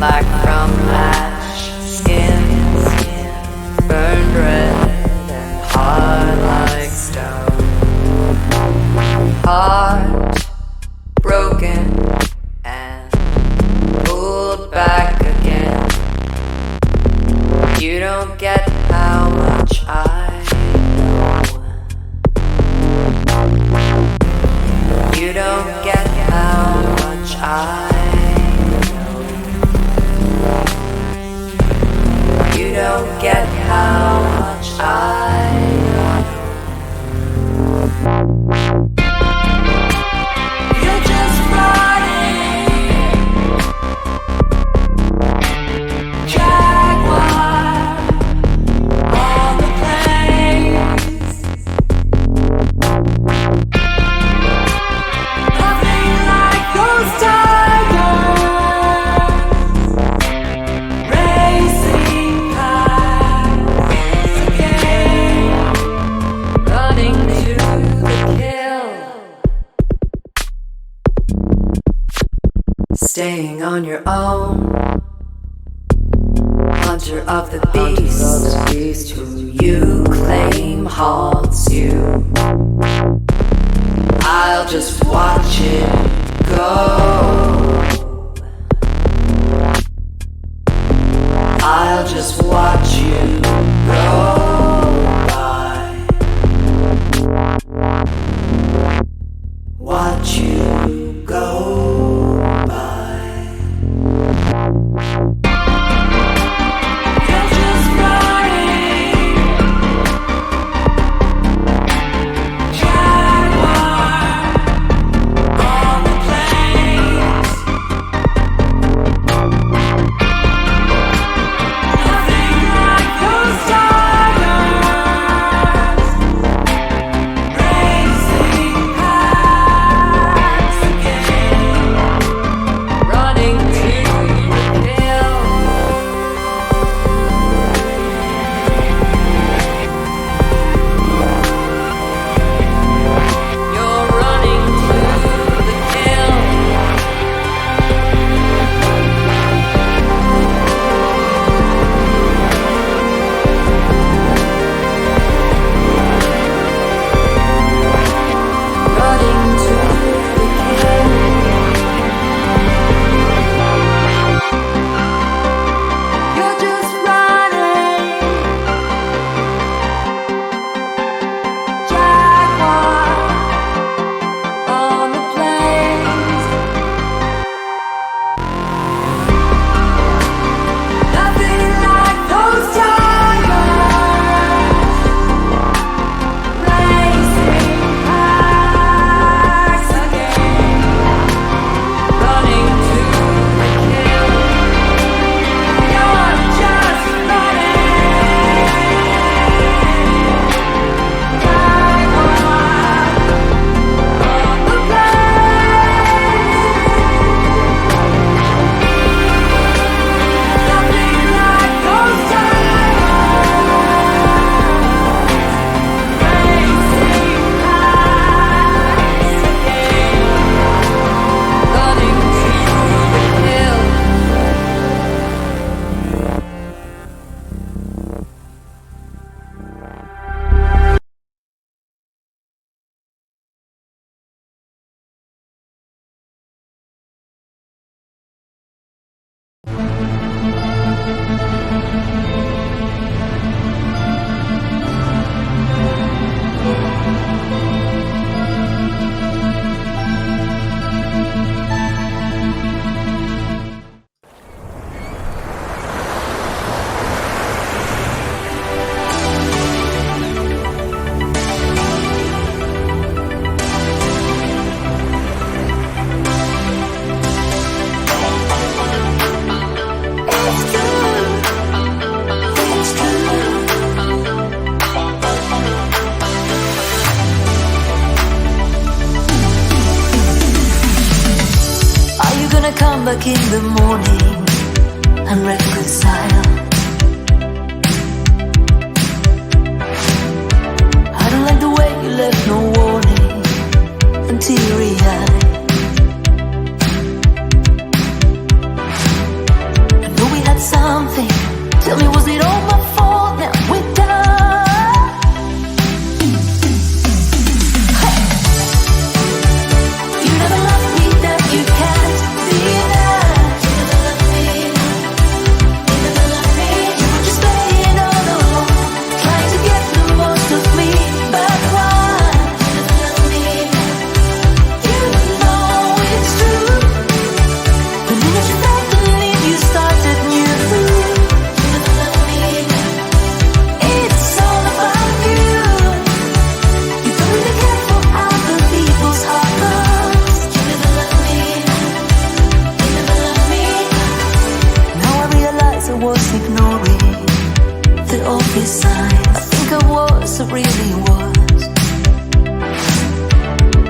black from ash, skin burned red and hard like stone. Heart broken and pulled back again. You don't get how much I know. You don't get how much I know. You don't get how much I know. You're just running, jaguar on the plains. Nothing like those tigers racing past again, running to the kill. Staying on your own, hunter of the beast, who you claim haunts you. I'll just watch it go. I'll just watch you go by. Watch you go by. You're just running, jaguar on the plains. Nothing like those tigers racing past again, running to the kill. You're running to the kill. Running to the kill. You're just running, jaguar on the plains. Nothing like those tigers racing past again, running to the kill. You're just running, jaguar on the plains. Nothing like those tigers racing past again, running to the kill. Are you gonna come back in the morning and reconcile? I don't like the way you left no warning and teary-eyed. Tell me, was it all my fault? Now we're done. Hey. You never loved me, that you can't deny. You never loved me. You never loved me. You were just playing all along, trying to get the most of me. But why? You never loved me. You know it's true. The minute you felt the need, you started new. It's all about you. You don't really care for other people's hearts. You never loved me. You never loved me. Now I realize I was ignoring the obvious signs. I think I was, I really was.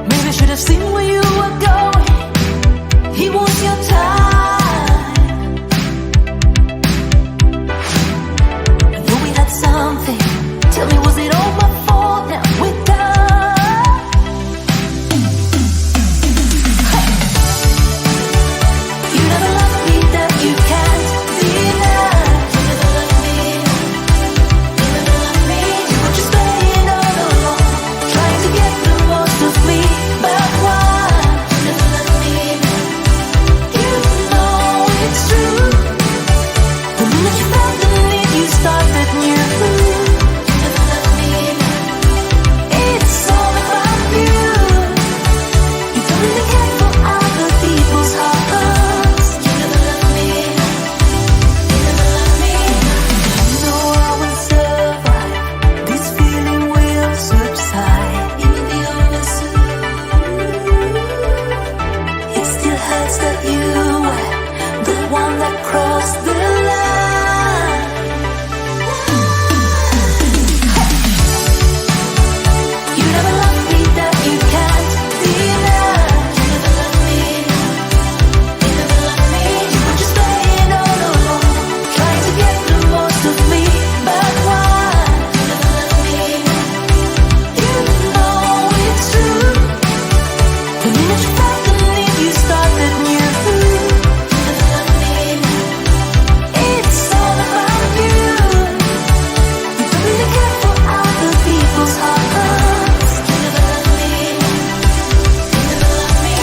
Maybe I should have seen where you were going. He was your time. I knew we had something. Tell me, was it all my fault? Now we're done. Hey. You never loved me, that you can't deny. You never loved me. You never loved me. You were just playing all along, trying to get the most of me. But why? You never loved me. You know it's true. The minute you felt the need, you started new. You never loved me. It's all about you. You don't really care for other people's hearts. You never loved me. You never loved me. You know I will survive. This feeling will subside. It will be over soon. It still hurts that you were the one that crossed the line. You never loved me, that you can't deny. You never loved me. You never loved me. You were just playing all along, trying to get the most of me. But why? You never loved me. You know it's true. The minute you felt the need, you started new. You never loved me. It's all about you. You don't really care for other people's hearts. You never loved me. You never loved me.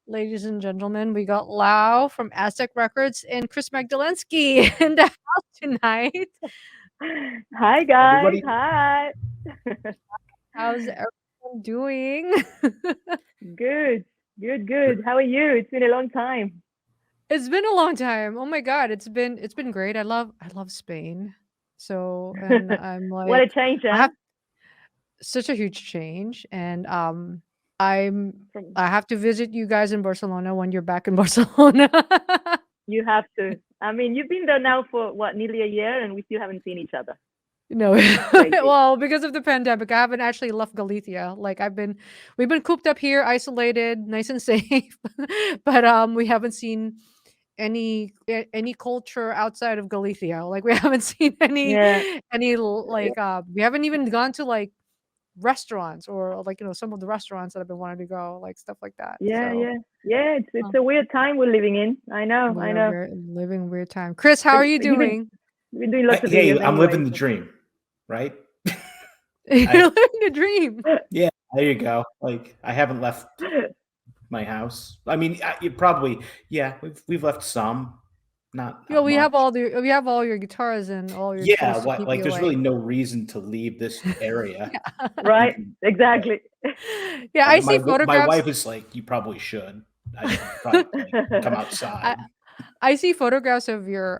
Ladies and gentlemen, we got Lau from Aztec Records and Chris Magdalensky in the house tonight. Hi guys. Everybody- Hi. How's everyone doing? Good. How are you? It's been a long time. It's been a long time. Oh my god, it's been great. I love Spain. So and I'm like What a change, I huh? have such a huge change, and I have to visit you guys in Barcelona when you're back in Barcelona. You have to. I mean, you've been there now for what, nearly a year, and we still haven't seen each other. No, Crazy. well, because of the pandemic, I haven't actually left Galicia. Like we've been cooped up here, isolated, nice and safe. But we haven't seen any culture outside of Galicia. Like we haven't seen Yeah. we haven't even gone to like restaurants or like some of the restaurants that I've been wanting to go, like stuff like that. Yeah, So yeah. It's a weird time we're living in. I know. we're living a weird time. Chris, how are you doing? We've been doing lots of Hey, videos I'm anyway, living the so- dream, right? You're living a dream. Yeah, there you go. Like I haven't left my house. I mean, you probably, yeah, we've left some, not. Yeah, we have much. we have all your guitars and all your Yeah, tools to keep like you there's away. really no reason to leave this area. Right? Exactly. Yeah, I see My photographs. wife is like, you probably should. I should probably like, come outside. I see photographs of your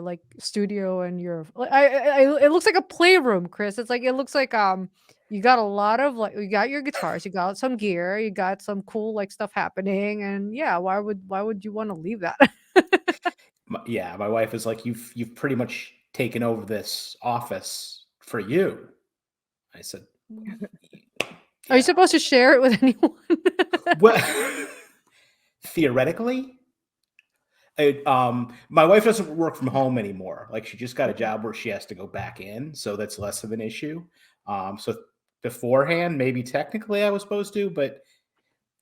like studio and your it looks like a playroom, Chris. It's like it looks like you got a lot of like you got your guitars, you got some gear, you got some cool like stuff happening, and yeah, why would you want to leave that? My wife is like, you've pretty much taken over this office for you. I said, Are you supposed to share it with anyone? well, theoretically, My wife doesn't work from home anymore. Like she just got a job where she has to go back in, so that's less of an issue. So beforehand, maybe technically I was supposed to, but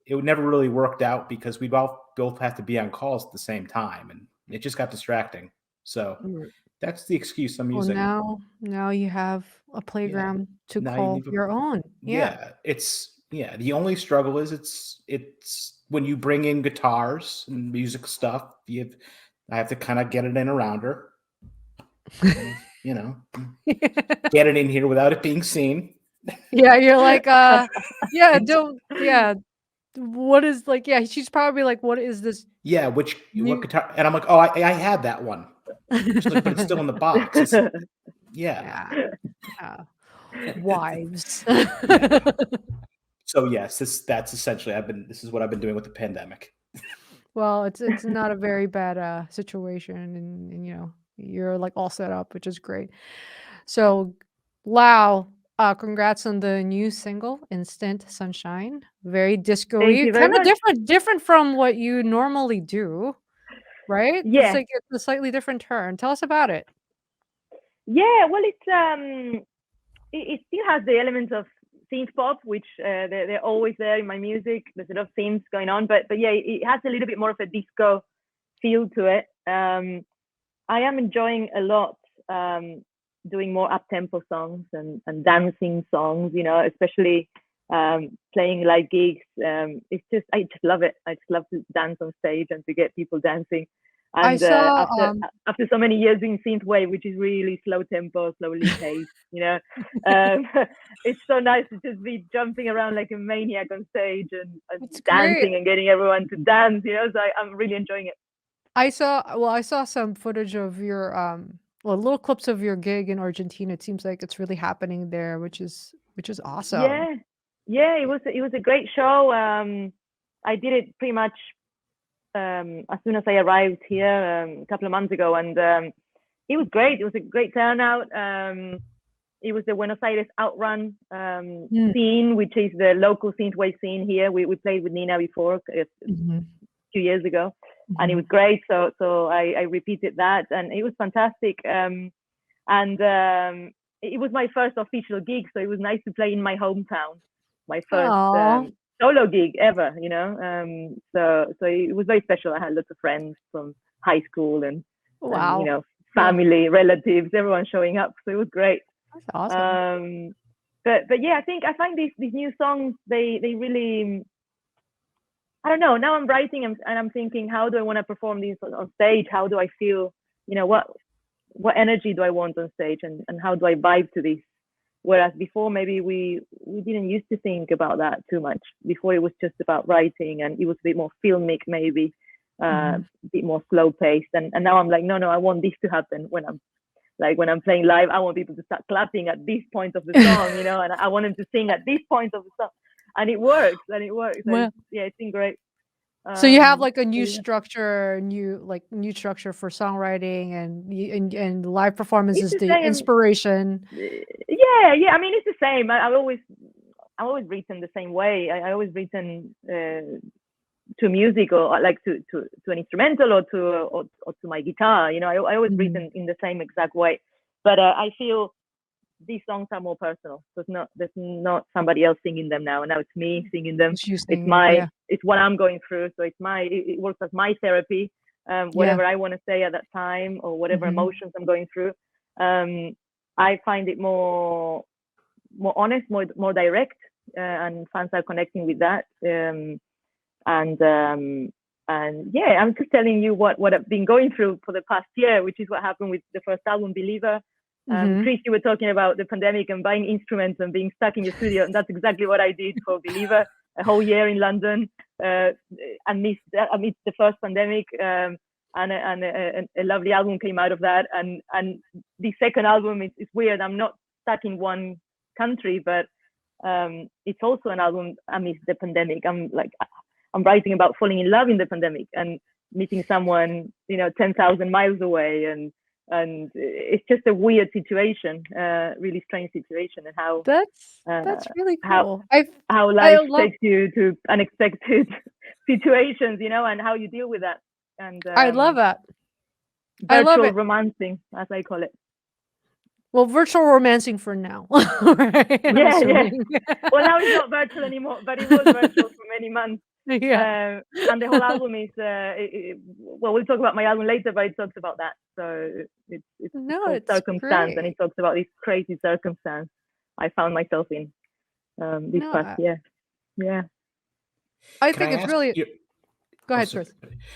it never really worked out because we both have to be on calls at the same time, and it just got distracting. So Mm. that's the excuse I'm Well, using. now you have a Yeah. playground to Now you call need to, your own. Yeah. yeah. The only struggle is it's when you bring in guitars and music stuff. I have to kind of get it in around her. Kind of, get it in here without it being seen. Yeah, you're like, yeah, It's- what is like, yeah, she's probably like, what is this Yeah, what new? guitar? And I'm like, oh, I had that one. She's like, but it's still in the box. Yeah. Yeah. Wives. Yeah. So yes, that's essentially this is what I've been doing with the pandemic. Well, it's not a very bad situation, and you're like all set up, which is great. So, Lau, congrats on the new single, Instant Sunshine. Very Thank disco-y, you very kind of much. different from what you normally do, right? It's Yeah. like it's a slightly different turn. Tell us about it. Yeah, well, it still has the elements of synth pop, which they're always there in my music. There's a lot of themes going on, but yeah, it has a little bit more of a disco feel to it. I am enjoying a lot doing more up tempo songs and dancing songs, especially playing live gigs. I just love it. I just love to dance on stage and to get people dancing. I And saw after so many years in synthwave, which is really slow tempo, slowly paced, it's so nice to just be jumping around like a maniac on stage and it's dancing great. and getting everyone to dance. So I'm really enjoying it. I saw some footage of your little clips of your gig in Argentina. It seems like it's really happening there, which is awesome. Yeah. It was a great show. I did it pretty much as soon as I arrived here a couple of months ago, and it was great. It was a great turnout. It was the Buenos Aires Outrun scene, which is the local synthwave scene here. We played with Nina before a few years ago, and it was great. So I repeated that, and it was fantastic. And it was my first official gig, so it was nice to play in my hometown. My first solo gig ever, so it was very special. I had lots of friends from high school and Wow. family, relatives, everyone showing up, so it was great. That's awesome. But yeah, I find these new songs, they really, I don't know, now I'm writing and I'm thinking, how do I want to perform these on stage? How do I feel, what energy do I want on stage, and how do I vibe to this? Whereas before, maybe we didn't used to think about that too much. Before, it was just about writing, and it was a bit more filmic, maybe a bit more slow paced. And now I'm like, no, I want this to happen when I'm playing live. I want people to start clapping at this point of the song, and I want them to sing at this point of the song, and it works. Well, yeah, it's been great. so you have like a new yeah. structure, new structure for songwriting, and live performance It's is the the same. inspiration. Yeah. I mean, it's the same. I've always written the same way. I always written to music, or like to an instrumental, or to my guitar. I always written in the same exact way. But I feel these songs are more personal. So there's not somebody else singing them now. Now it's me singing them. It's you It's singing, my it's what I'm going through. So it works as my therapy. Whatever I want to say at that time, or whatever emotions I'm going through. I find it more honest, more direct, and fans are connecting with that. And yeah, I'm just telling you what I've been going through for the past year, which is what happened with the first album, Believer. Chris, you were talking about the pandemic and buying instruments and being stuck in your studio, and that's exactly what I did for Believer. A whole year in London, amidst the first pandemic, and a lovely album came out of that. And the second album is weird. I'm not stuck in one country, but it's also an album amidst the pandemic. I'm writing about falling in love in the pandemic and meeting someone 10,000 miles away, and it's just a weird situation, really strange situation, and how that's really cool. how life takes you to unexpected situations, and how you deal with that. and I love that. I love virtual it. romancing, as I call it. Well, virtual romancing for now. Right? I'm Yeah. assuming. Well, now it's not virtual anymore, but it was virtual for many months. Yeah. And the whole album is well, we'll talk about my album later, but it talks about that. So it's No, called it's Circumstance, and great. it talks about this crazy circumstance I found myself in this No, past year. Yeah. I Can think I it's ask really. you? Go Oh, ahead, sorry. Chris.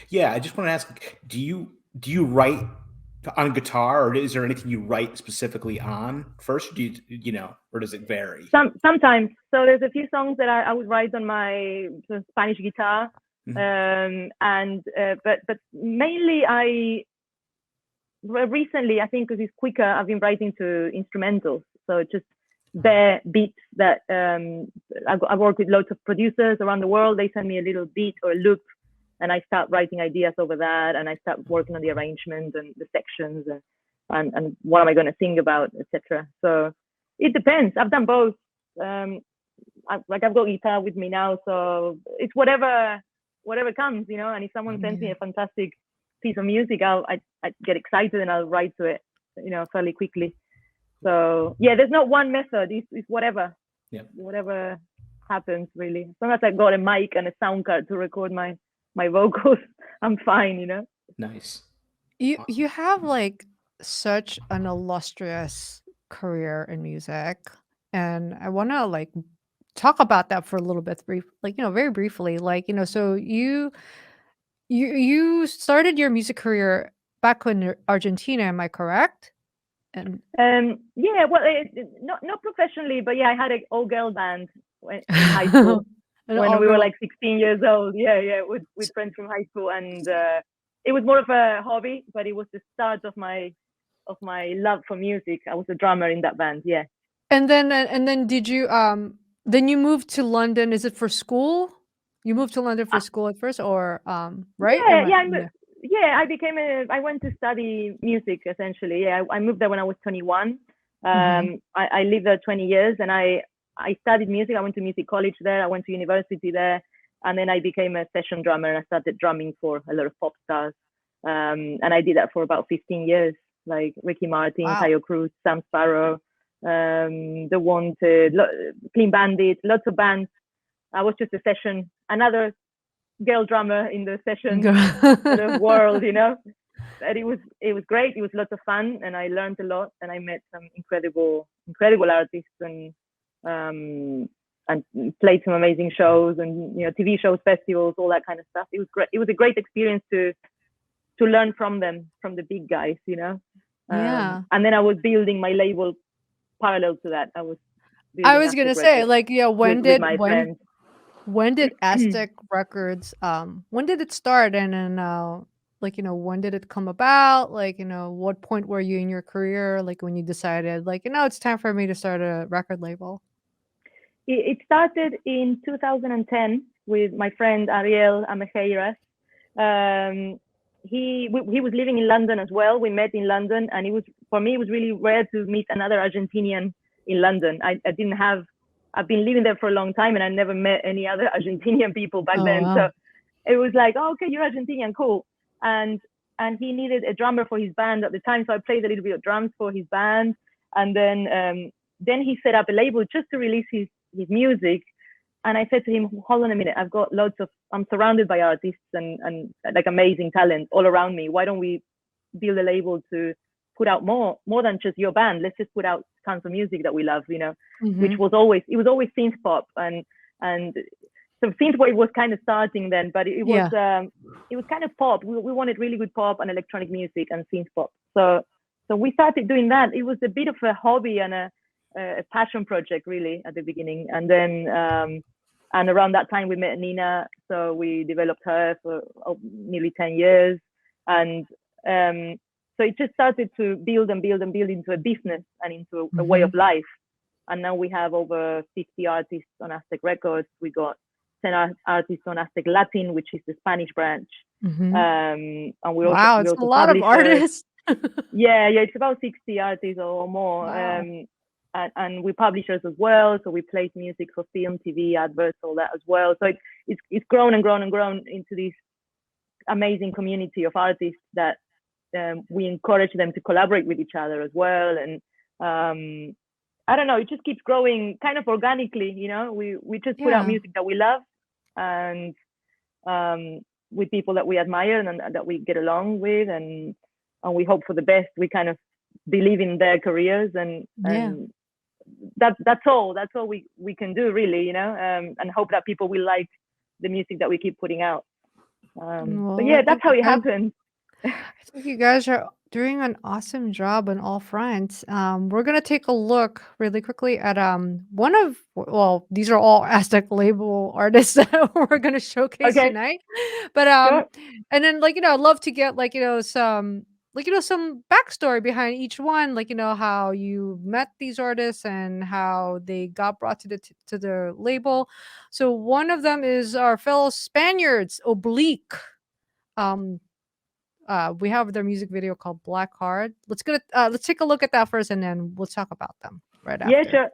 Yeah, I just want to ask: do you write on guitar, or is there anything you write specifically on first? Or do or does it vary? Sometimes. So there's a few songs that I would write on my sort of Spanish guitar, but mainly recently, I think because it's quicker, I've been writing to instrumentals. So just bare beats that I work with loads of producers around the world. They send me a little beat or a loop, and I start writing ideas over that, and I start working on the arrangement and the sections and what am I going to sing about, etc. So it depends. I've done both. I've got guitar with me now, so it's whatever comes, And if someone sends me a fantastic piece of music, I get excited and I'll write to it, fairly quickly. So yeah, there's not one method. It's whatever. Yeah. Whatever happens, really. As long as I've got a mic and a sound card to record my vocals, I'm fine, Nice. You have like such an illustrious career in music, and I want to like talk about that for a little bit, very briefly. So you started your music career back in Argentina, am I correct? And Yeah, well, not professionally, but yeah, I had an all-girl band in high school when we were like 16 years old. Yeah, with friends from high school, and it was more of a hobby, but it was the start of my love for music. I was a drummer in that band. Yeah. And then did you then you moved to London? Is it for school? You moved to London for school at first, or right? I went to study music essentially. Yeah, I moved there when I was 21. I lived there 20 years, and I studied music. I went to music college there. I went to university there, and then I became a session drummer, and I started drumming for a lot of pop stars. And I did that for about 15 years, like Ricky Martin, Wow. Tayo Cruz, Sam Sparrow, The Wanted, Clean Bandit, lots of bands. I was just a session, another girl drummer in the session sort of world, But it was great. It was lots of fun, and I learned a lot, and I met some incredible artists, and played some amazing shows, and TV shows, festivals, all that kind of stuff. It was great. It was a great experience to learn from them, from the big guys, Yeah. And then I was building my label parallel to that. I was gonna say, like, with my friends. When did Aztec Records when did it start, and then when did it come about? What point were you in your career, like when you decided it's time for me to start a record label? It started in 2010 with my friend Ariel Amejeiras. He was living in London as well. We met in London, and for me it was really rare to meet another Argentinian in London. I've been living there for a long time, and I never met any other Argentinian people back then. Wow. So it was like, oh, okay, you're Argentinian, cool. And he needed a drummer for his band at the time, so I played a little bit of drums for his band. And then he set up a label just to release his music. And I said to him, hold on a minute, I'm surrounded by artists and like amazing talent all around me. Why don't we build a label to put out more than just your band? Let's just put out tons of music that we love, which was always synth pop, and so Synthwave was kind of starting then, but it was kind of pop. We wanted really good pop and electronic music and synth pop. So we started doing that. It was a bit of a hobby and a passion project really at the beginning, and then and around that time we met Nina, so we developed her for nearly 10 years, and so it just started to build into a business and into a way of life. And now we have over 50 artists on Aztec Records. We got 10 artists on Aztec Latin, which is the Spanish branch. And we're wow, also, it's a lot of artists. yeah, it's about 60 artists or more. Wow. And we're publishers as well, so we place music for film, TV, adverts, all that as well. So it's grown and grown and grown into this amazing community of artists that we encourage them to collaborate with each other as well. And I don't know, it just keeps growing kind of organically, you know. We just put out Yeah. music that we love, and with people that we admire and that we get along with, and we hope for the best. We kind of believe in their careers, and that's all we can do, really, you know, and hope that people will like the music that we keep putting out. Well, But yeah, I that's think how you it guys, happens. I think you guys are doing an awesome job on all fronts. We're gonna take a look really quickly at one of, well, these are all Aztec label artists that we're gonna showcase Okay, tonight. But sure. and then, like, I'd love to get, like, some, like, some backstory behind each one, like, how you met these artists and how they got brought to the label. So one of them is our fellow Spaniards, Oblique. Um, we have their music video called Black Heart. Let's take a look at that first, and then we'll talk about them right Yeah, after. sure.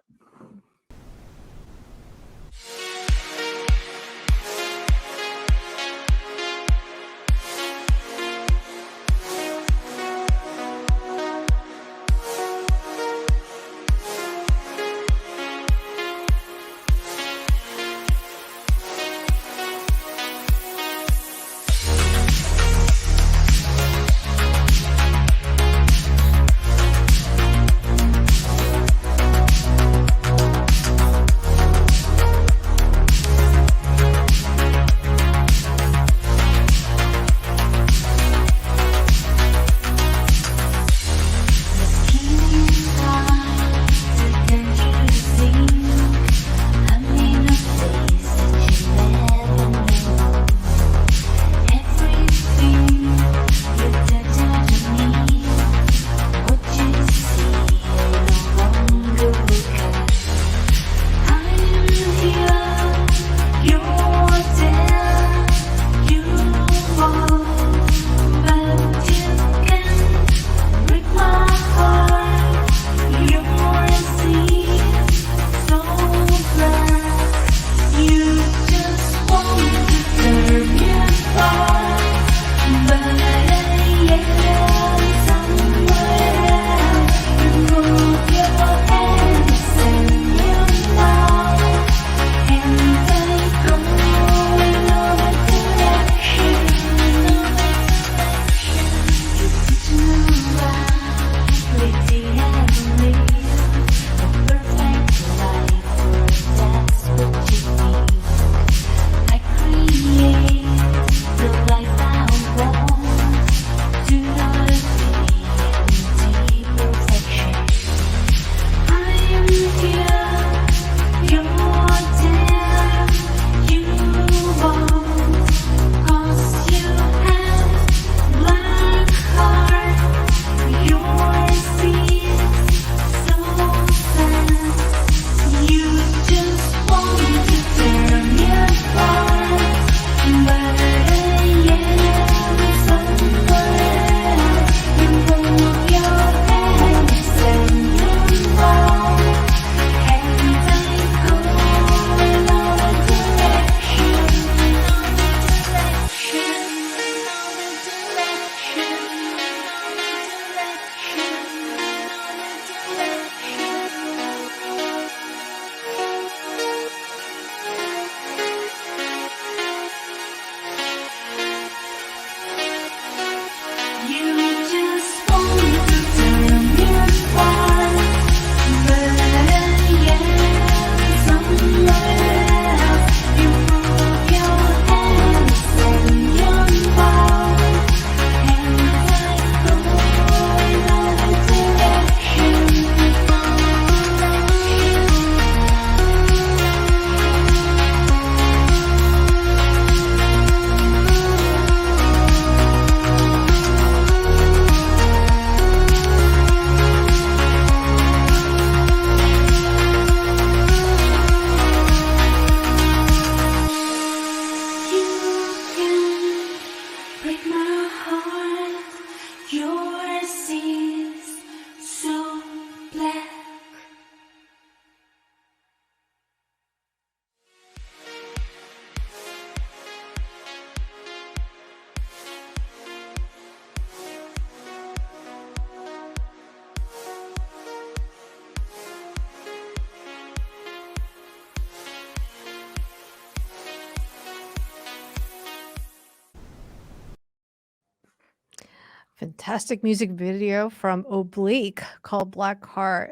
Fantastic music video from Oblique called Black Heart.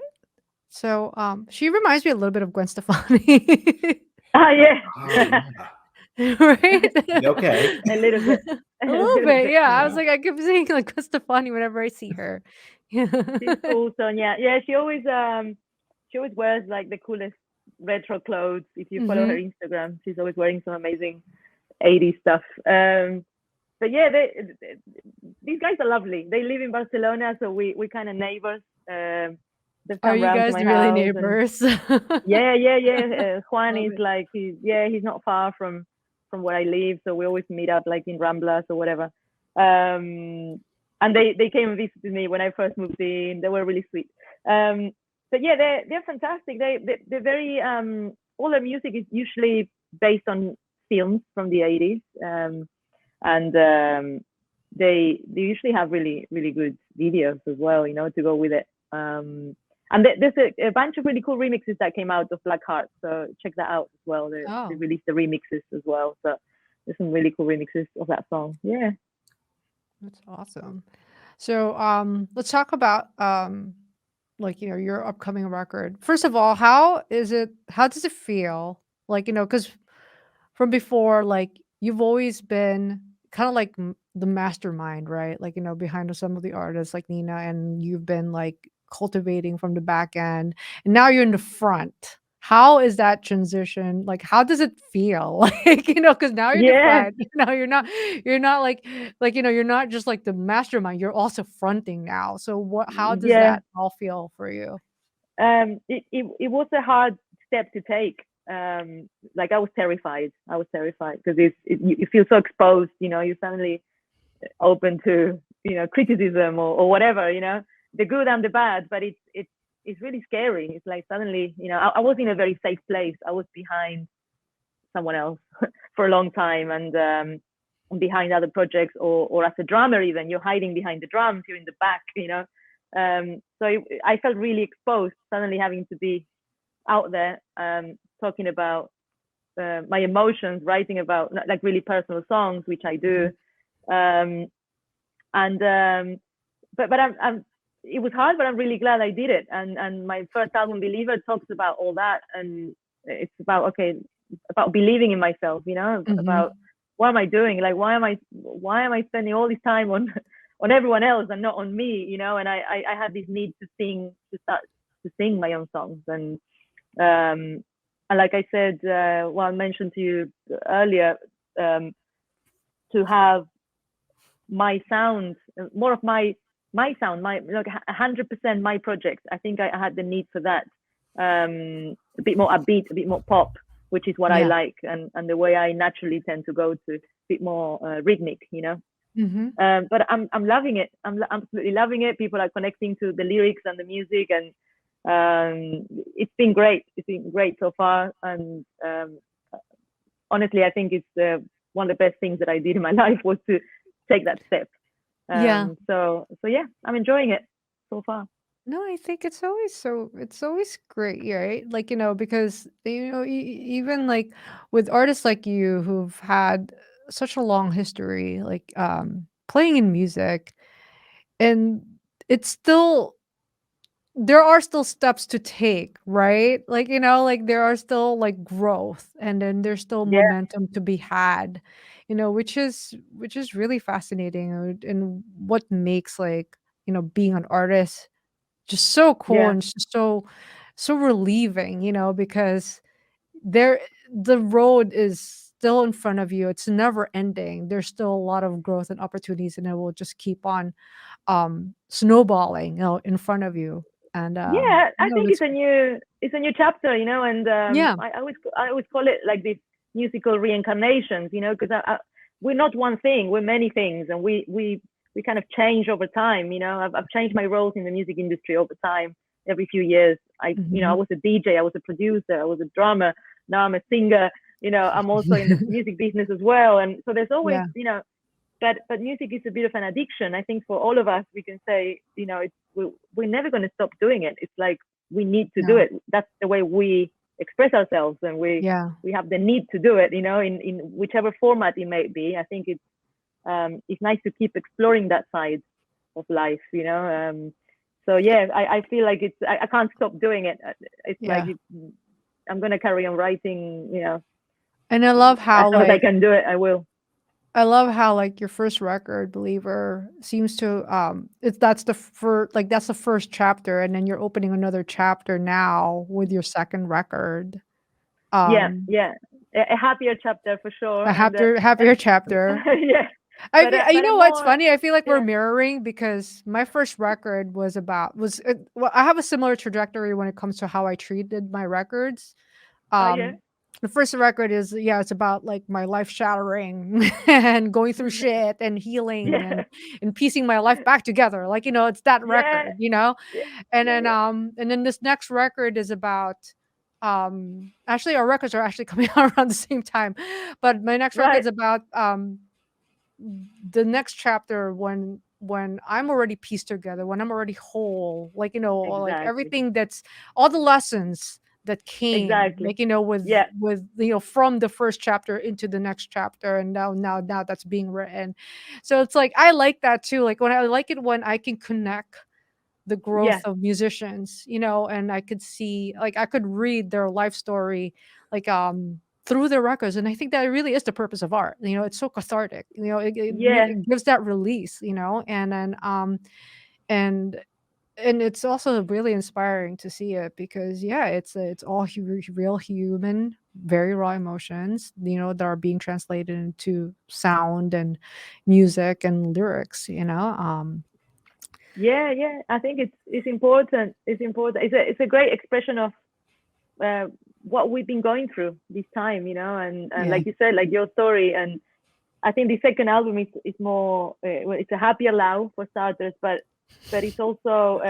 So she reminds me a little bit of Gwen Stefani. Ah, yeah. Oh, yeah. Right? Okay. A little bit. A little bit, yeah. I was Yeah. like, I keep saying like Gwen Stefani whenever I see her. Yeah. She's cool, Sonia. Yeah, she always wears like the coolest retro clothes. If you follow her Instagram, she's always wearing some amazing 80s stuff. But yeah, these guys are lovely. They live in Barcelona, so we kind of neighbors. They've Are come you round to guys my really house, and neighbors? yeah. Juan Love is it. like he's not far from where I live, so we always meet up like in Ramblas or whatever. And they came and visited me when I first moved in. They were really sweet. But yeah, they're fantastic. They're very all their music is usually based on films from the 80s. And they usually have really good videos as well, you know, to go with it. And there's a bunch of really cool remixes that came out of Black Heart, so check that out as well. They released the remixes as well, so there's some really cool remixes of that song. Yeah, That's awesome. So let's talk about like, you know, your upcoming record. First of all, how does it feel? Like, you know, because from before, like you've always been kind of like the mastermind, right? Like, you know, behind some of the artists like Nina, and you've been like cultivating from the back end, and now you're in the front. How is that transition? Like, how does it feel? Like, you know, because now you're the yeah, front. You know, you're not like, you know, you're not just like the mastermind. You're also fronting now. So how does yeah. that all feel for you? It was a hard step to take. Like I was terrified because you feel so exposed, you know, you're suddenly open to, you know, criticism or whatever, you know, the good and the bad. But it's really scary. It's like suddenly, you know, I was in a very safe place. I was behind someone else for a long time, and behind other projects, or as a drummer even, you're hiding behind the drums, you're in the back, you know. I felt really exposed suddenly having to be out there, talking about my emotions, writing about like really personal songs, which I do. um, and but I'm it was hard, but I'm really glad I did it. And my first album, Believer, talks about all that, and it's about about believing in myself, you know, about what am I doing, like why am I spending all this time on on everyone else and not on me, you know. And I had this need to start to sing my own songs, and like I said, well, I mentioned to you earlier, to have my sound, more of my sound, my like 100% my project. I think I had the need for that, a bit more upbeat, a bit more pop, which is what I Yeah. like, and the way I naturally tend to go to, a bit more rhythmic, you know. But I'm loving it. I'm absolutely loving it. People are connecting to the lyrics and the music, and it's been great. It's been great so far, and honestly, I think it's one of the best things that I did in my life was to take that step. Yeah. So yeah, I'm enjoying it so far. No, I think it's always great, yeah, right? Like, you know, because you know, even like with artists like you who've had such a long history, like playing in music, and it's still there are still steps to take, right? Like, you know, like there are still like growth, and then there's still Yeah, momentum to be had, you know, which is really fascinating, and what makes like, you know, being an artist just so cool, yeah, and just so relieving, you know, because there the road is still in front of you. It's never ending. There's still a lot of growth and opportunities, and it will just keep on snowballing, you know, in front of you. And yeah. I no, think that's it's a new chapter, you know. And yeah. I always call it like this musical reincarnations, you know, because we're not one thing, we're many things, and we kind of change over time, you know. I've changed my roles in the music industry over time. Every few years, you know, I Mhm. was a DJ, I was a producer, I was a drummer. Now I'm a singer. You know, I'm also in the music business as well, and so there's always, Yeah. you know, but music is a bit of an addiction. I think for all of us, we can say, you know, we're never going to stop doing it. It's like we need to do No. it. That's the way we express ourselves, and Yeah. we have the need to do it, you know, in whichever format it may be. I think it's nice to keep exploring that side. life, you know. So yeah, I feel like I can't stop doing it. It's like Yeah. I'm gonna carry on writing, you know, And I love as how long as I like can do it, I will. I love how like your first record, Believer, seems to it's that's the first like that's the first chapter, and then you're opening another chapter now with your second record. Yeah, Um yeah, a happier chapter for sure, a and happier chapter. yeah, I feel, you but a know what's more, funny? I feel like we're yeah. mirroring because my first record was well, I have a similar trajectory when it comes to how I treated my records. Oh yeah, The first record is yeah, it's about like my life shattering and going through shit and healing yeah, and piecing my life back together. Like, it's that yeah, record, you know? yeah, yeah, yeah. And then this next record is about actually our records are actually coming out around the same time. But my next record Right, is about the next chapter when I'm already pieced together, when I'm already whole, like like exactly, everything that's all the lessons that came, exactly. like Yeah, with from the first chapter into the next chapter, and now that's being written. So it's like I like that too. Like when I like it when I can connect the growth yeah, of musicians, and I could see like I could read their life story like through their records, and I think that really is the purpose of art. It's so cathartic. yeah, It gives that release, and then and it's also really inspiring to see it because yeah, it's all real human, very raw emotions, that are being translated into sound and music and lyrics, yeah, yeah. I think it's important. It's important. It's a great expression of uh, what we've been going through this time, you know, and yeah. like you said, like your story. And I think the second album is more well, it's a happier Lau for starters, but it's also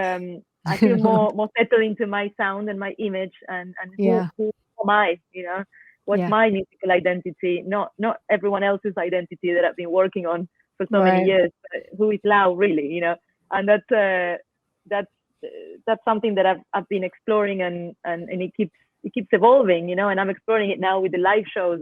I feel more settled into my sound and my image and Yeah, who am I, you know, what's yeah, my musical identity, not everyone else's identity that I've been working on for so many right. years, but who is Lau really, you know. And that's that's something that I've been exploring, and it keeps evolving, you know, and I'm exploring it now with the live shows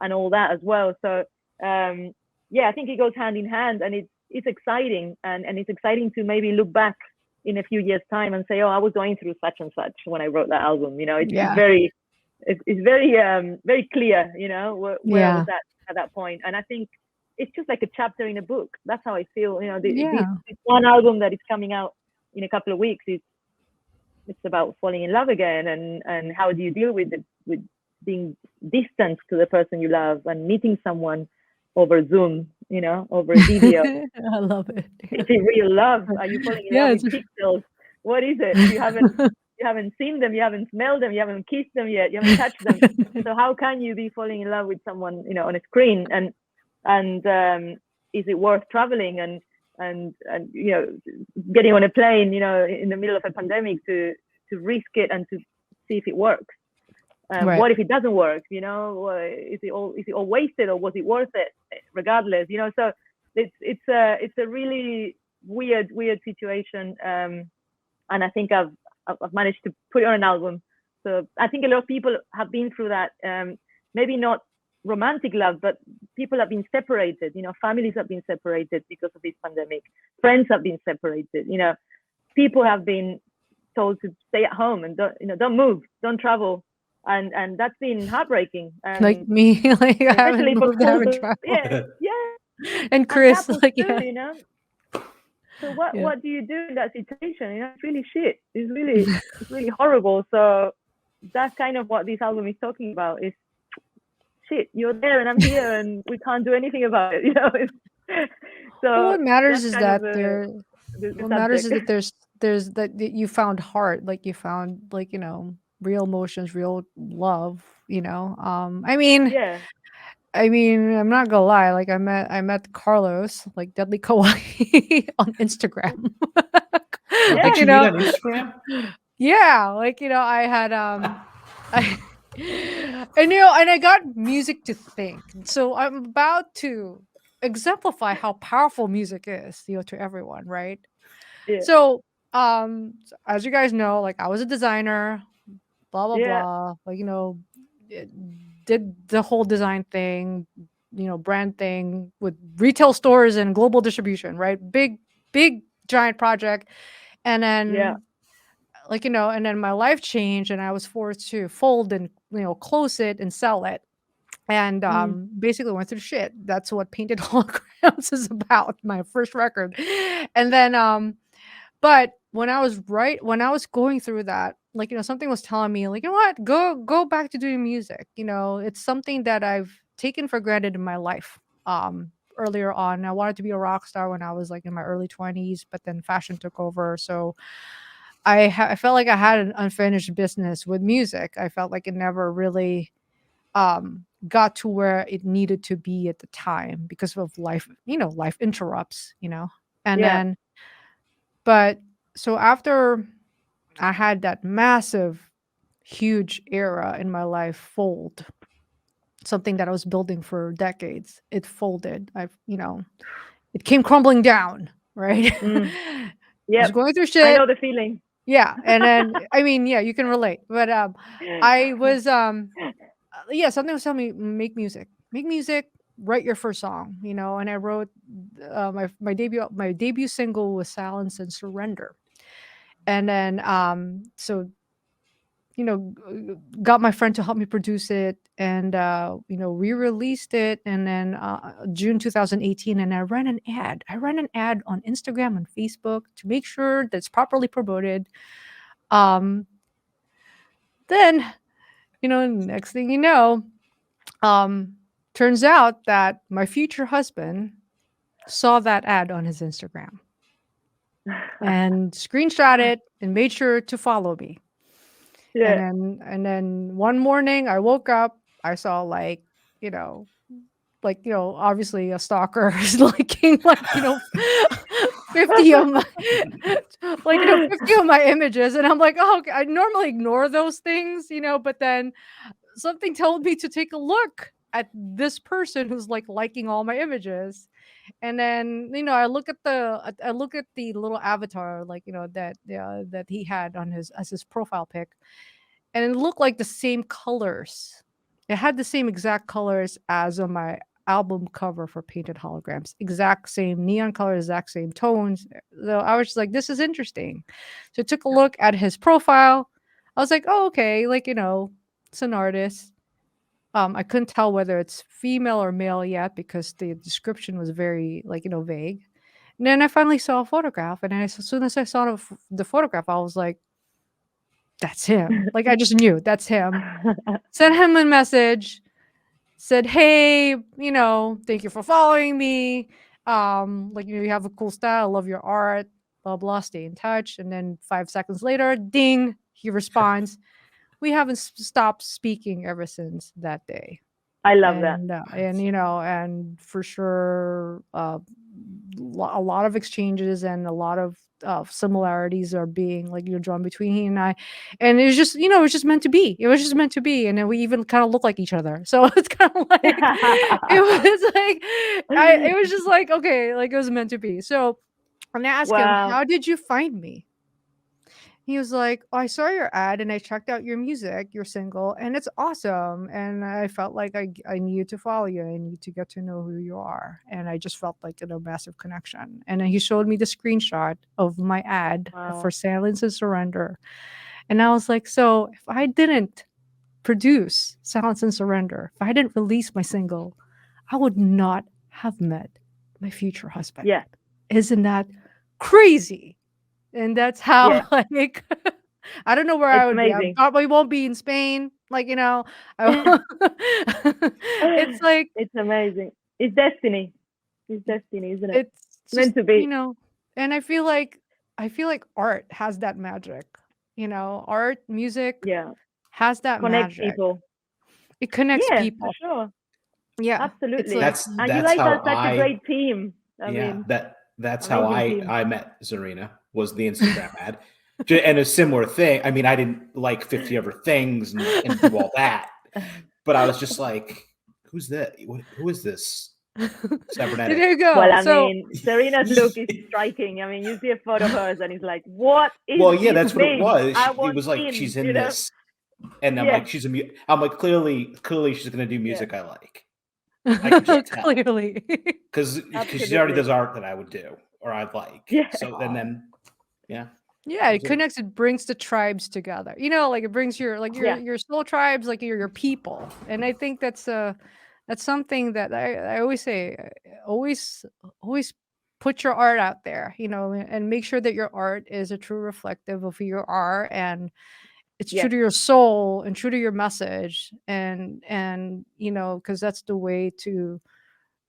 and all that as well. So um, yeah, I think it goes hand in hand, and it's exciting, and it's exciting to maybe look back in a few years' time and say, oh, I was going through such and such when I wrote that album. You know, it's Yeah, very it's very clear, you know, where I was yeah, at that point. And I think it's just like a chapter in a book. That's how I feel. You know, yeah. this one album that is coming out in a couple of weeks is it's about falling in love again, and how do you deal with being distant to the person you love and meeting someone over Zoom, you know, over a video. I love it. Is it real love? Are you falling in Yeah, love it's with pixels? What is it? You haven't seen them, you haven't smelled them, you haven't kissed them yet, you haven't touched them. So how can you be falling in love with someone, you know, on a screen? And is it worth traveling and you know, getting on a plane, you know, in the middle of a pandemic to risk it and to see if it works? right. What if it doesn't work? You know, is it all wasted, or was it worth it? Regardless, you know. So it's a really weird situation, and I think I've managed to put it on an album. So I think a lot of people have been through that. Maybe not romantic love, but people have been separated. You know, families have been separated because of this pandemic. Friends have been separated. You know, people have been told to stay at home and don't move, don't travel, and that's been heartbreaking. Like me, like I haven't Especially for moved, I haven't couples, traveled. yeah, yeah, And and Chris, couples like too, yeah, you know. So what yeah, what do you do in that situation? You know, it's really shit. It's really horrible. So that's kind of what this album is talking about. Is shit. You're there and I'm here and we can't do anything about it. You know. well, So what matters that's is kind of that the what matters subject. is that there's that you found heart, like you found like real emotions, real love. Yeah. I mean, I'm not gonna lie. Like I met Carlos, like Deadly Kawaii, on Instagram. Oh, Like did Yeah. you meet on Instagram? yeah, like I had I and I got music to think. So I'm about to exemplify how powerful music is, to everyone, right? Yeah. So as you guys know, like I was a designer, blah blah Yeah. blah, like it- did the whole design thing, brand thing with retail stores and global distribution, right? Big giant project. And then Yeah. and then my life changed and I was forced to fold and close it and sell it. And basically went through shit. That's what Painted Holograms is about, my first record. And then but when I was going through that, something was telling me, you know what, go back to doing music. It's something that I've taken for granted in my life. Earlier on, I wanted to be a rock star when I was in my early 20s, but then fashion took over. So I felt like I had an unfinished business with music. I felt like it never really got to where it needed to be at the time because of life. Life interrupts. And Yeah. then but so after I had that massive, huge era in my life fold, something that I was building for decades, it folded. It came crumbling down, right? I was Yep. going through I shit. know the feeling. Yeah. And then, yeah, you can relate. But I was, something was telling me, make music, write your first song, and I wrote my debut single was Silence and Surrender. And then so got my friend to help me produce it, and re-released it. And then June 2018, and I ran an ad on Instagram and Facebook to make sure that's properly promoted. Then next thing you know, turns out that my future husband saw that ad on his Instagram and screenshot it and made sure to follow me. Yeah. And then one morning I woke up, I saw obviously a stalker is liking 50 of my 50 of my images, and I'm like, oh, okay. I normally ignore those things, but then something told me to take a look at this person who's liking all my images. And then I look at the little avatar that he had on his profile pic, and it looked like the same colors. It had the same exact colors as on my album cover for Painted Holograms. Exact same neon colors, exact same tones. So I was just like, this is interesting. So I took a look at his profile. I was like, oh, okay, it's an artist. I couldn't tell whether it's female or male yet because the description was very vague. And then I finally saw a photograph, and as soon as I saw the photograph, I was like, that's him. I just knew that's him. Sent him a message, said, hey, thank you for following me. You have a cool style. I love your art, blah, blah, stay in touch. And then 5 seconds later, ding, he responds, we haven't stopped speaking ever since that day. I love that. And for sure, a lot of exchanges and a lot of similarities are being drawn between he and I. And it was just it was just meant to be. It was just meant to be. And then we even kind of look like each other, so it's kind of like it was just okay, it was meant to be. So when I asked him, Wow. how did you find me? He was like, oh, I saw your ad and I checked out your music, your single, and it's awesome. And I felt like I needed to follow you. I need to get to know who you are. And I just felt like a massive connection. And then he showed me the screenshot of my ad Wow. for Silence and Surrender. And I was like, so if I didn't produce Silence and Surrender, if I didn't release my single, I would not have met my future husband. Yeah. Isn't that crazy? And that's how Yeah. I don't know where I It's would be. I amazing. probably won't be in Spain. It's like It's amazing. It's destiny. It's destiny, isn't it? it's Meant just, to be. and I feel like art has that magic. Art, music Yeah. has that Connect magic. people. It connects Yeah, people. for sure. Yeah. It's Absolutely. like And you that's guys how are such a great team. I yeah, mean, that's how amazing team. I met Zarina, was the Instagram ad. And a similar thing. I mean, I didn't like 50 other things and do all that, but I was just like, who's that? Who is this cybernetic? there you go. Well, I So mean, Serena's look is striking. I mean, you see a photo of hers and it's like, what is Well, yeah, this that's what it thing? was. I It want was like in, she's in this, and I'm Yeah. like, I'm like, clearly, she's gonna do music I like. I can just tell clearly. because she already Absolutely. does art that I would do. or I like. Yeah. So and then yeah. Yeah, it Those are- connects. It brings the tribes together. You know, like it brings your Yeah. your soul tribes, like your people. And I think that's something that I always say. Always put your art out there. You know, and make sure that your art is a true reflective of who you are, and it's true Yes. to your soul and true to your message. And you know, because that's the way to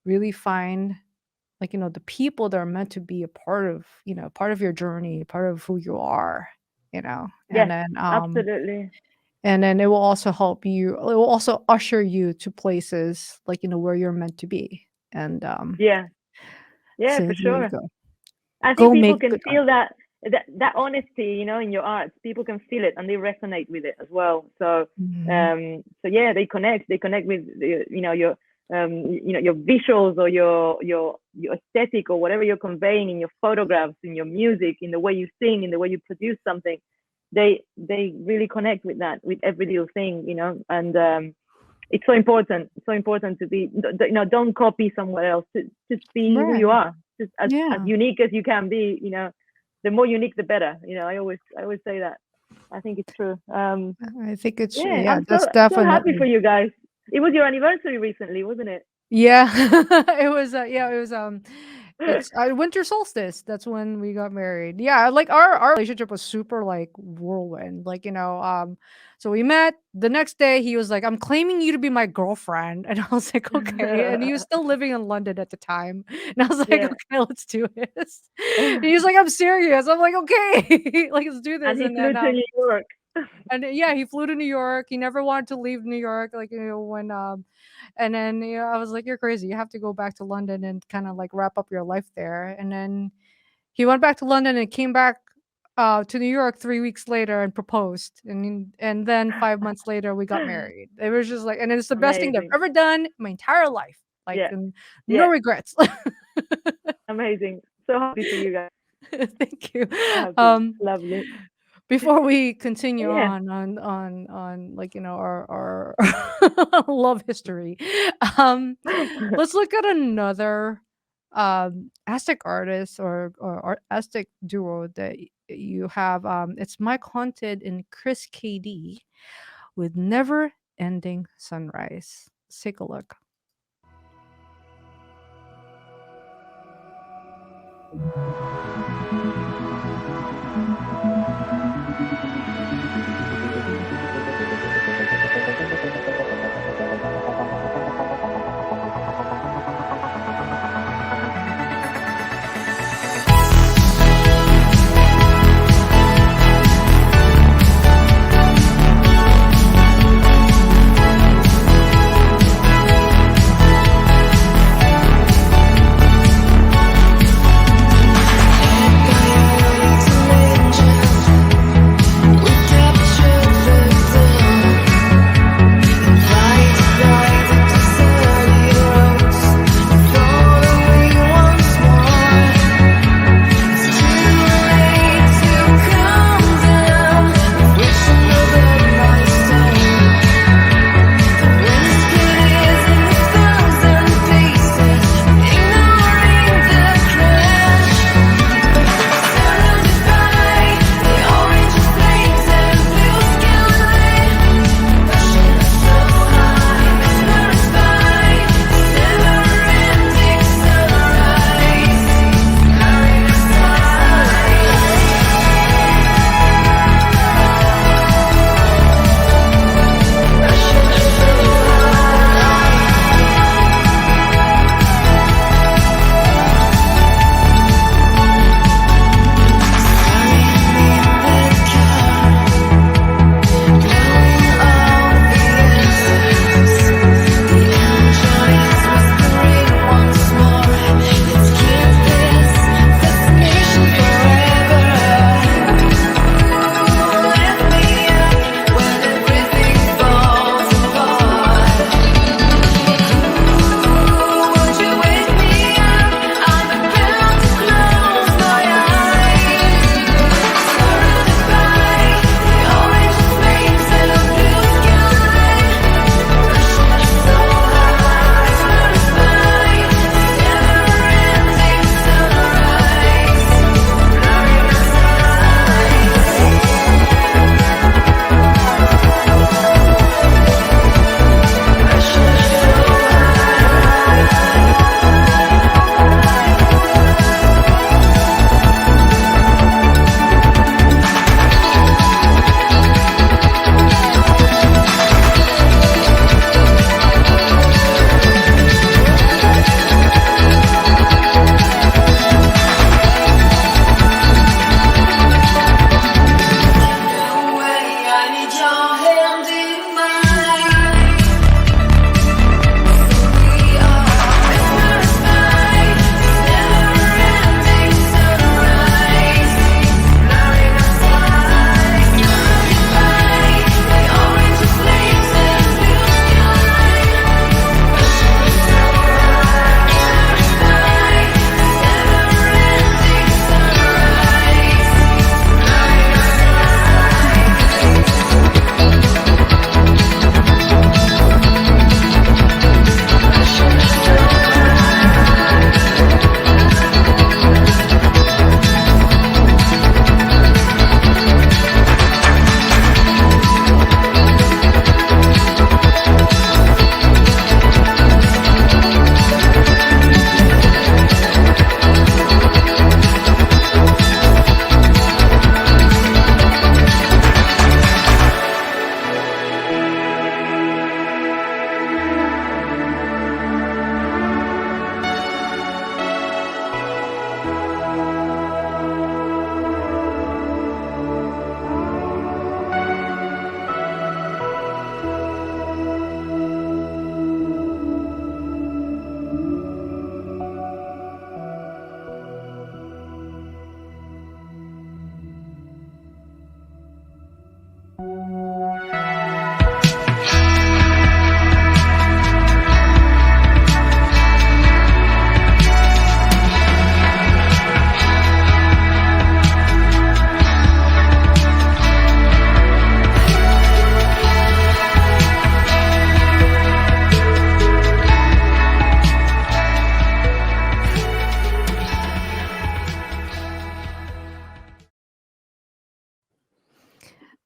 really find, like, you know, the people that are meant to be a part of, you know, part of your journey, part of who you are, you know. Yes. Absolutely. And then it will also help you, it will also usher you to places, like, you know, where you're meant to be. And Yeah. Yeah, so for there you sure. go. I think Go people make can good art. feel that honesty, you know, in your art. People can feel it and they resonate with it as well. So Mhm. so yeah, they connect with you know, your your visuals or your aesthetic or whatever you're conveying in your photographs, in your music, in the way you sing, in the way you produce something. They really connect with that, with every little thing, you know. And it's so important. So important to be, you know, don't copy somewhere else. To just be who you Right. are, just as Yeah. unique as you can be. You know, the more unique, the better. You know, I always say that. I think it's true. I think it's, Yeah, yeah, I'm that's so happy for definitely. you guys. It was your anniversary recently, wasn't it? Yeah. It was it's winter solstice. That's when we got married. Yeah, like our relationship was super like whirlwind. Like, you know, so we met the next day. He was like, "I'm claiming you to be my girlfriend." And I was like, "Okay." And he was still living in London at the time. And I was like, Yeah. "Okay, let's do this." And he was like, "I'm serious." I'm like, "Okay." Like, let's do And this. he And flew then to New York. yeah, he flew to New York. He never wanted to leave New York. Like, you know, when and then, you know, I was like, "You're crazy. You have to go back to London and kind of like wrap up your life there." And then he went back to London and came back to New York 3 weeks later and proposed. And then 5 months later we got married. It was just like, and it's the best thing that I've Amazing. ever done in my entire life. Like, Yeah. and no Yeah. regrets. Amazing. So happy for you guys. Thank you. So happy. Lovely. Before we continue Yeah. on like, you know, our love history, let's look at another Aztec artist or Aztec duo that you have. It's Mike Haunted and Chris KD with Never Ending Sunrise. Let's take a look.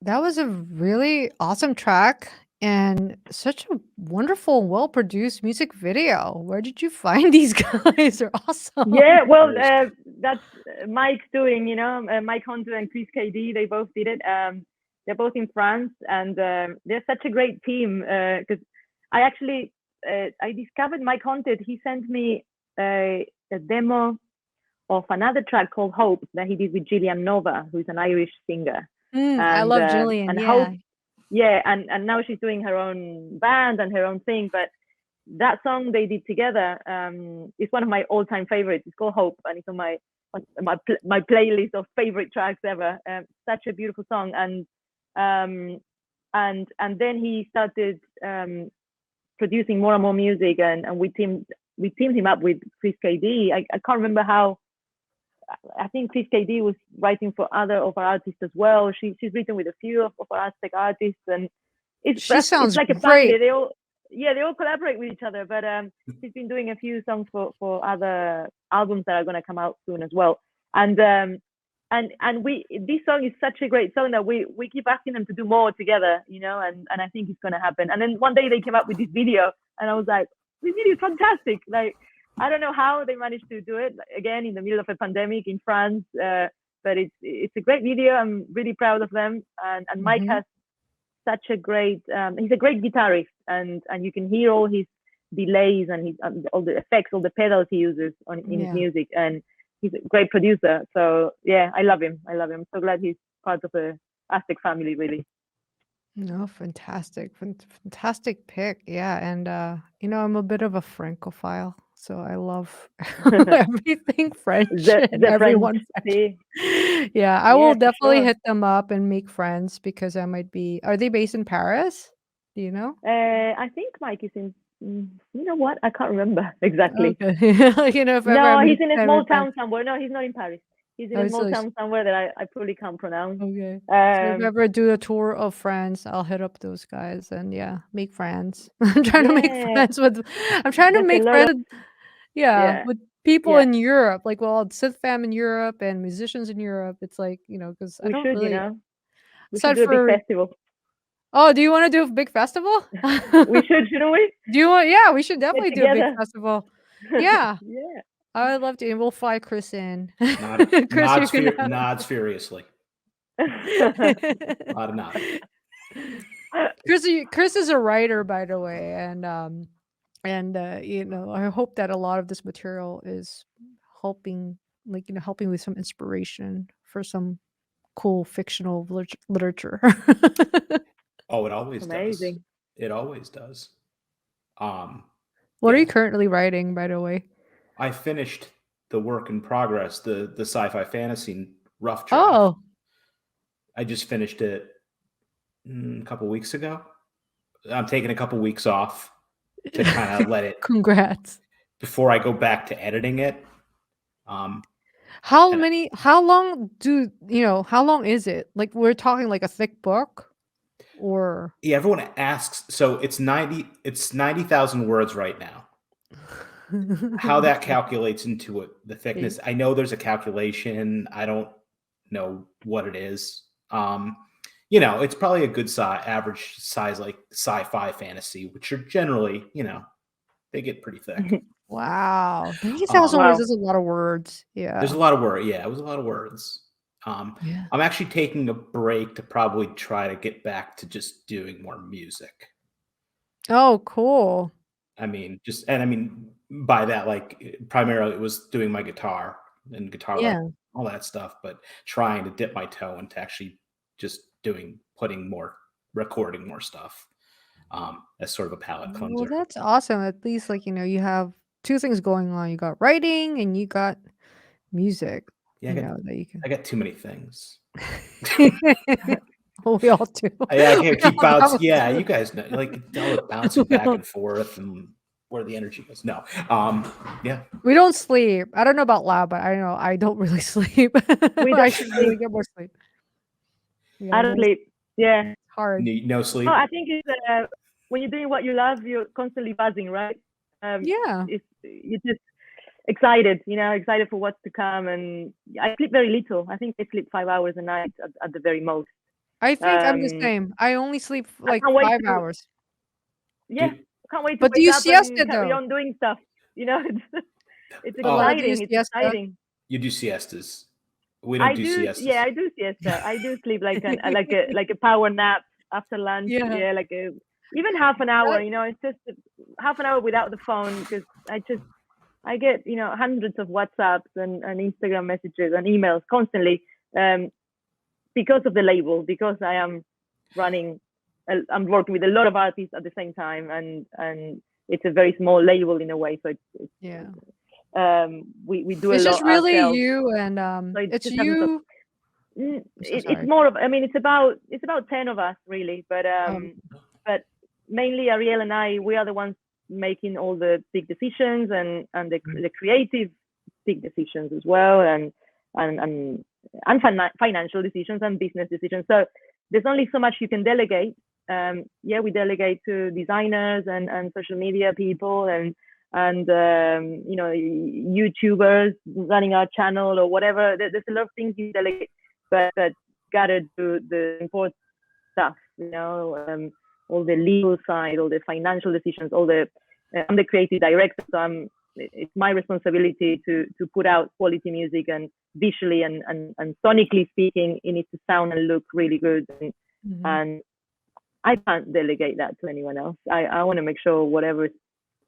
That was a really awesome track and such a wonderful, well-produced music video. Where did you find these guys? They're Yeah, awesome. well, Cheers. that's Mike's doing, Mike Hunter and Chris KD, they both did it. They're both in France, and they're such a great team. Because I actually, I discovered Mike Hunter. He sent me a demo of another track called Hope that he did with Gillian Nova, who's an Irish singer. I love Jillian, And yeah. Hope, yeah, and now she's doing her own band and her own thing. But that song they did together is one of my all-time favorites. It's called Hope, and it's on my playlist of favorite tracks ever. Such a beautiful song, and then he started producing more and more music, and we teamed him up with Chris KD. I can't remember how. I think Chris KD was writing for other of our artists as well. She's written with a few of our Aztec artists, and it's sounds like a great. family. They all collaborate with each other. But she's been doing a few songs for other albums that are going to come out soon as well. And this song is such a great song that we keep asking them to do more together, and I think it's going to happen. And then one day they came up with this video, and I was like, this video is fantastic. Like, I don't know how they managed to do it again in the middle of a pandemic in France, but it's a great video. I'm really proud of them. And Mike has such a great, he's a great guitarist, and you can hear all his delays and his all the effects, all the pedals he uses in his music, and he's a great producer. So yeah, I love him. I'm so glad he's part of the Aztec family, really. No, fantastic. Fantastic pick. Yeah. And, I'm a bit of a Francophile, so I love everything French and The everyone French. French. Yeah, I will for definitely sure. hit them up and make friends because are they based in Paris? Do you know? I think Mike is in. You know what? I can't remember exactly. Okay. If ever No, I'm he's in a small with them. town somewhere. No, he's not in Paris. He's in Oh, a small so town somewhere that I probably can't pronounce. okay. So if I Um, ever do a tour of France, I'll hit up those guys and make friends. I'm trying to make yeah, friends with I'm trying to there's a make lot of friends with people yeah. in Europe, like synth fam in Europe and musicians in Europe. It's like, because I We don't should, really we should aside do a big for festival. Oh, do you want to do a big festival? We should, shouldn't we? Do you want Yeah, we should Get definitely do a big together. festival. Yeah. Yeah. I would love to, and we'll fly Chris in. Chris, you Nods, can have nods furiously. A lot of nodding. Chris is a writer, by the way, and I hope that a lot of this material is helping, helping with some inspiration for some cool fictional literature. Oh, it always Amazing. does. It always does. What are yeah. you currently writing, by the way? I finished the work in progress, the sci-fi fantasy rough draft. Oh, I just finished it a couple weeks ago. I'm taking a couple weeks off to kind of let it congrats. before I go back to editing it. How long is it? Like, we're talking like a thick book, or Yeah, everyone asks. So it's 90,000 words right now. How that calculates into the thickness, I know there's a calculation. I don't know what it is. It's probably a good average size, like sci-fi fantasy, which are generally, they get pretty thick. Wow, 90,000 words is a lot of words. Yeah, There's a lot of words. Yeah, it was a lot of words. I'm actually taking a break to probably try to get back to just doing more music. Oh, cool. By that, like, primarily it was doing my guitar and all that stuff, but trying to dip my toe into actually just recording more stuff as sort of a palate cleanser. Well, that's awesome. At least, you have two things going on. You got writing and you got music. Yeah, that you can. I got too many things. Well, we all do. I can't keep bouncing. Yeah, you guys know, like, bouncing back and forth and where the energy goes. No, yeah. We don't sleep. I don't know about LAU, but I know I don't really sleep. I should really get more sleep. Yeah, I don't sleep. Yeah. It's hard. No sleep. No, I think it's when you're doing what you love, you're constantly buzzing, right? Yeah. You're just excited, excited for what's to come. And I sleep very little. I think I sleep 5 hours a night at the very most. I think I'm the Um, same. I only sleep I like can't wait 5 to, hours. yeah, Do, can't wait to But do wake you up and siesta carry though? on doing stuff. It's But Lola, oh, do you exciting. It's siesta? exciting. you do siestas. We don't I do do, yeah, siestas. I do siesta. I do sleep like a power nap after lunch. Yeah. Yeah, even half an hour. That It's just half an hour without the phone because I get hundreds of WhatsApps and Instagram messages and emails constantly because of the label, because I am running. I'm working with a lot of artists at the same time, and it's a very small label in a way. So yeah. we do a It's just lot really ourselves. you and So it it's just doesn't. you. I'm so It's sorry. more of. I mean, it's about 10 of us really, but Um, mainly Ariel and I, we are the ones making all the big decisions and the creative big decisions as well, and financial decisions and business decisions. So there's only so much you can delegate. Yeah, we delegate to designers and social media people and YouTubers running our channel or whatever. There's a lot of things you delegate, but gotta do the important stuff. All the legal side, all the financial decisions, I'm the creative director, so it's my responsibility to put out quality music, and visually and sonically speaking, it needs to sound and look really good. mhm. And I can't delegate that to anyone else. I want to make sure whatever is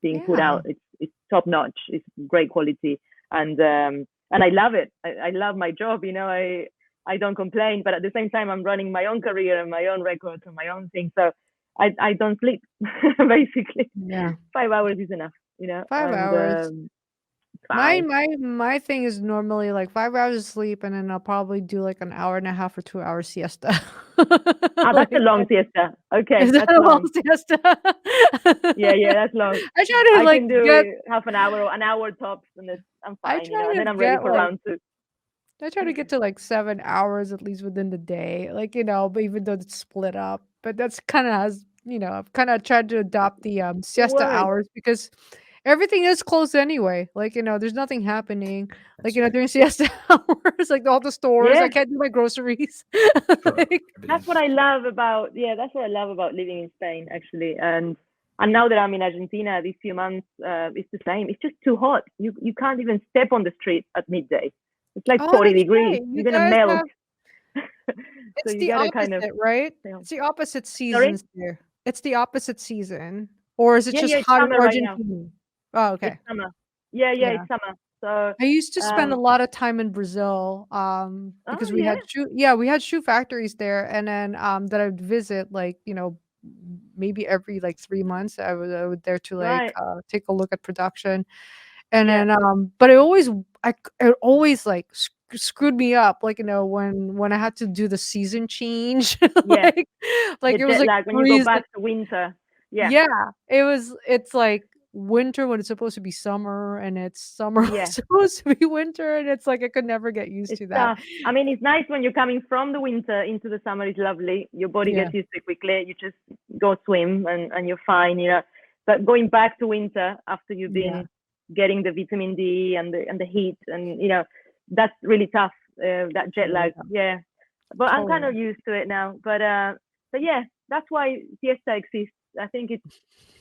being put Yeah. out, it's top notch, it's great quality, and I love it. I love my job. I don't complain, but at the same time, I'm running my own career and my own records and my own thing. So I don't sleep basically. Yeah. 5 hours is enough, 5 hours. My fine. my thing is normally like 5 hours of sleep, and then I'll probably do like an hour and a half or 2 hour siesta. That's a Like long siesta. Okay, is that that's a long long. siesta? Yeah, that's long. I try to I like can do get half an hour or an hour tops, and I'm I fine, try and to then I'm ready get for like round two. I try to get to like 7 hours at least within the day. Like, but even though it's split up. But that's kind of has, I've kind of tried to adopt the It siesta works. hours because everything is closed anyway. Like, there's nothing happening. Like, That's right. during siesta hours, like all the stores, I Yeah, can't do my groceries. Sure. Like, that's Everything's what I love about that's what I love about living in Spain actually, and now that I'm in Argentina these few months, it's the same. It's just too hot. You can't even step on the street at midday. It's like oh, 40 that's degrees. right. You You're gonna guys melt. have So it's you the gotta kind of opposite, right? stay on. It's the opposite Sorry? seasons there. It's the opposite season. Or is it just Yeah, it's hot in summer right now. Argentina? Oh, It's okay. summer. Yeah, Yeah. it's summer. So I used to spend a um lot of time in Brazil, oh because yeah, we had shoe factories there, and then, that I'd visit, like, maybe every, like, 3 months. I would there to, like, right. take a look at production, and Yeah, then, but it always, like, screwed me up, like, when I had to do the season change, yeah. like The it was, jet like, lag when you go freezing. back to winter. Yeah, Yeah, it's like winter when it's supposed to be summer, and it's summer when yeah. it's supposed to be winter, and it's like I could never get used It's to that. tough. I mean, it's nice when you're coming from the winter into the summer. It's lovely. Your body Yeah, gets used to it quickly. You just go swim and you're fine. But going back to winter after you've yeah, been getting the vitamin D and the heat, and that's really tough. That it's jet really lag. tough. Yeah, but I'm kind of Totally. used to it now. But yeah, that's why siesta exists. I think it's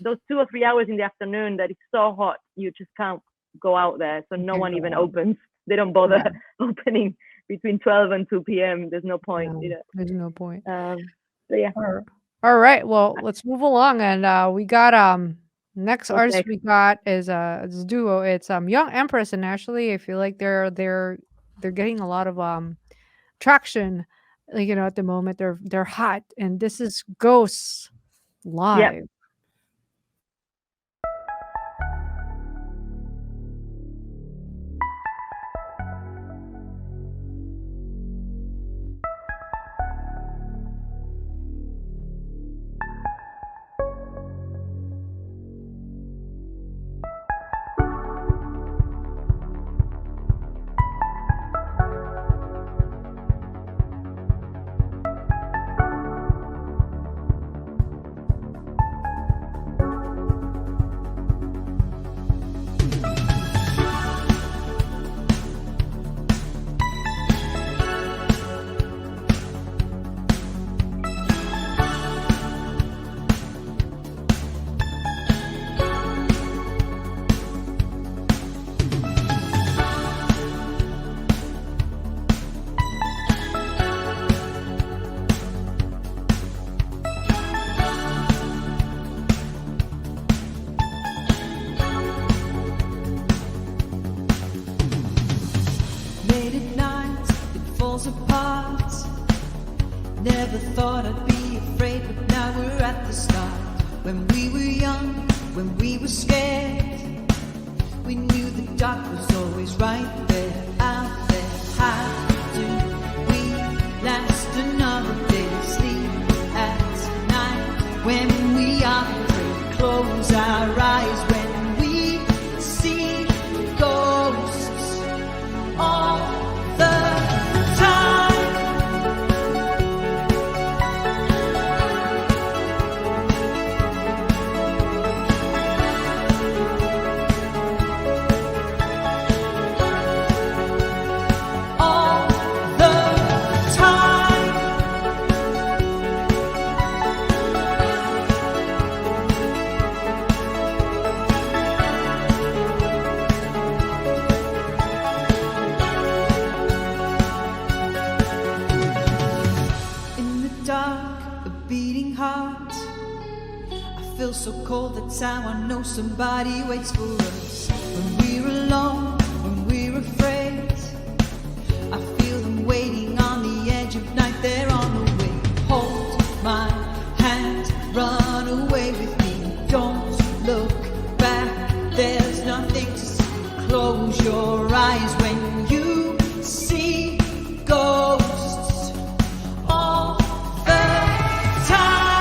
those 2 or 3 hours in the afternoon that it's so hot you just can't go out there. So You no can't one go even out. opens. They don't bother Yeah, opening between 12 and 2 p.m. There's no point. no, there's no point. So yeah, Alright, well, let's move along, and, we got, next what's artist next? we got is, it's a duo. It's, Young Empress, and actually I feel like they're getting a lot of, traction, like, at the moment. They're hot, and this is Ghosts Yep. live. thought I'd be afraid, but now we're at the start. When we were young, when we were scared, we knew the dark was always right there, out there. How do we last another day? Sleep at night when we are afraid. Close our eyes when we see ghosts all the time. All the time. In the dark, a beating heart. I feel so cold, that's how I know somebody waits for us. When we're alone, when we're afraid, I feel them waiting on the edge of night, they're on the way. Hold my hand, run away with me. Don't look back, there's nothing to see. Close your eyes when you see ghosts all the time.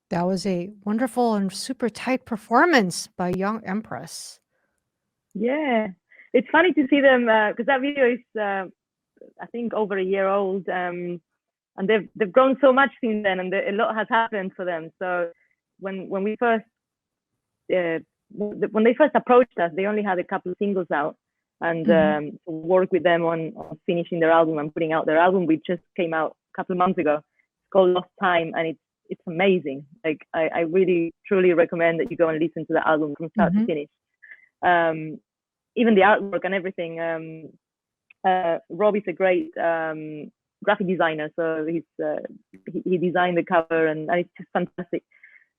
That was a wonderful and super tight performance by Young Empress. Yeah, it's funny to see them because that video is I think over a year old, and they've grown so much since then, and a lot has happened for them. So when we first when they first approached us, they only had a couple of singles out, and to work with them on finishing their album and putting out their album, which just came out a couple of months ago. It's called Lost Time, and it's amazing. Like I really truly recommend that you go and listen to the album from start to finish. Even the artwork and everything. Rob is a great graphic designer, so he designed the cover, and it's just fantastic.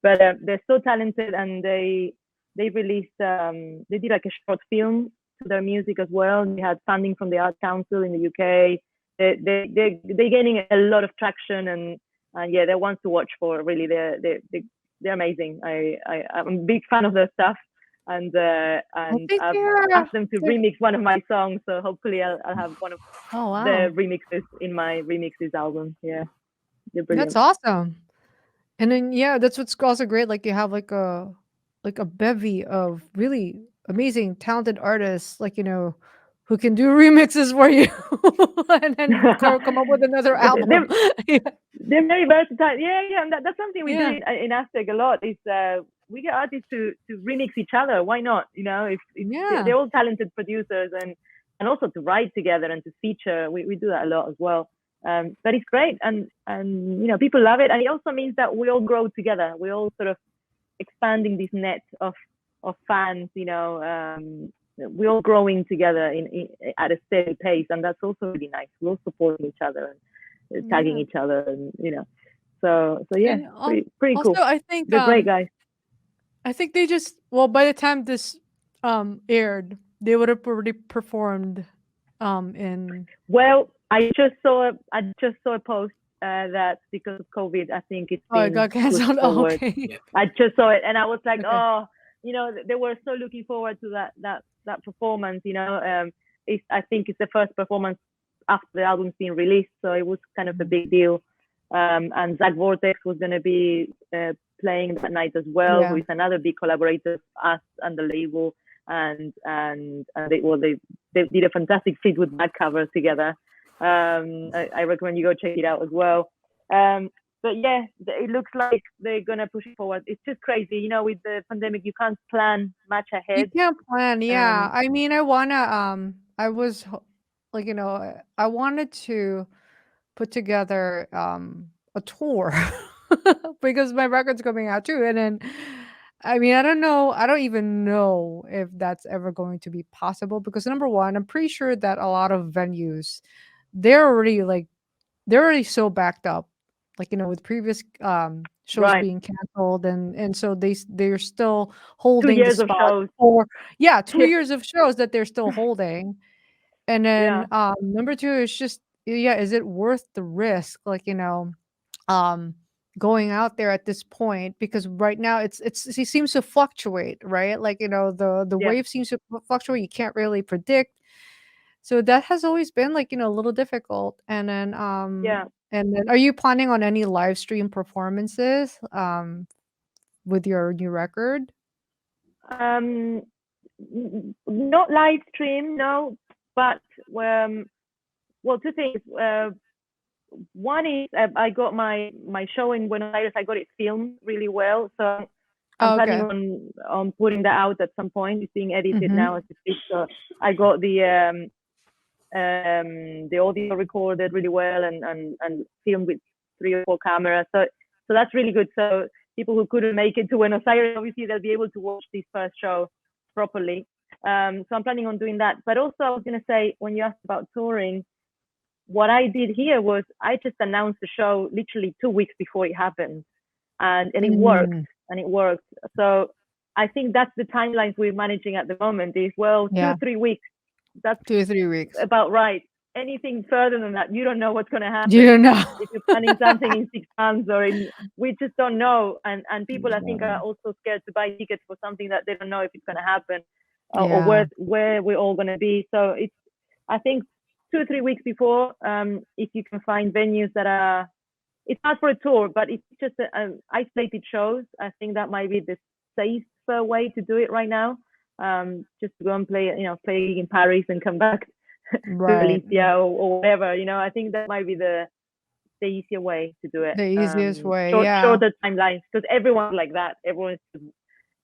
But they're so talented, and they released they did like a short film to their music as well. They had funding from the Art Council in the UK. They're gaining a lot of traction, and yeah, they're ones to watch for. Really, they're amazing. I'm a big fan of their stuff, and I've asked them to remix one of my songs. So hopefully I'll have one of the remixes in my remixes album. Yeah, they're brilliant. That's awesome. And then yeah, that's what's also great. Like you have like a bevy of really amazing, talented artists, like who can do remixes for you, and then come up with another album. They're very versatile. Yeah, and that's something we do in Aztec a lot. Is we get artists to remix each other. Why not? You know, if Yeah. they're all talented producers, and also to write together and to feature. We do that a lot as well. But it's great, and you know, people love it, and it also means that we all grow together. We all sort of expanding this net of fans. You know, we're all growing together at a steady pace, and that's also really nice. We're all supporting each other and tagging Yeah. each other, and you know, so yeah, And pretty also, cool. I think They're great guys. I think they just by the time this aired, they would have already performed in Well, I just saw a post that because of COVID, I think it's it been got pushed canceled. Oh, forward. okay. Yeah. I just saw it, and I was like, Okay. oh, you know, they were so looking forward to that performance. You know, I think it's the first performance after the album's been released, so it was kind of a big deal. And Zach Vortex was going to be playing that night as well, Yeah. who is another big collaborator of us and the label. And they did a fantastic fit with that cover together. I recommend you go check it out as well. But yeah, it looks like they're gonna push it forward. It's just crazy, you know, with the pandemic, you can't plan much You ahead. can't plan, yeah. I mean, I wanna I was like, you know, I wanted to put together a tour because my record's coming out too. And then I mean, I don't even know if that's ever going to be possible because number one, I'm pretty sure that a lot of venues they're already so backed up, like, you know, with previous shows Right. being canceled, and so they're still 2 holding the years of spot shows. for 2 Yeah. years of shows that they're still holding. And then number two is just is it worth the risk, like, you know, going out there at this point, because right now it seems to fluctuate, right? Like, you know, the Yeah. wave seems to fluctuate, you can't really predict. So that has always been, like, you know, a little difficult. Yeah. And then are you planning on any live stream performances with your new record? Not live stream, no, but well, two things. One is I got my show in Buenos Aires. I got it filmed really well, so I'm planning on putting that out at some point. It's being edited now as we speak. So I got the audio recorded really well and filmed with 3 or 4 cameras. So that's really good. So people who couldn't make it to Buenos Aires, obviously they'll be able to watch this first show properly. So I'm planning on doing that. But also I was going to say, when you asked about touring, what I did here was I just announced the show literally 2 weeks before it happened, and it worked, So I think that's the timelines we're managing at the moment is 2 or 3 weeks. That's 2 or 3 weeks. about right. Anything further than that, you don't know what's going to happen. You don't know. If you're planning something in 6 months we just don't know. And people, I think, are also scared to buy tickets for something that they don't know if it's going to happen or where we're all going to be. So it's, I think, 2 or 3 weeks before, if you can find venues that are, it's not for a tour, but it's just isolated shows. I think that might be the safer way to do it right now. Just to go and play in Paris and come back to Alicia or whatever. You know, I think that might be the easier way to do it. The easiest way, shorter timelines, because everyone's like that. Everyone's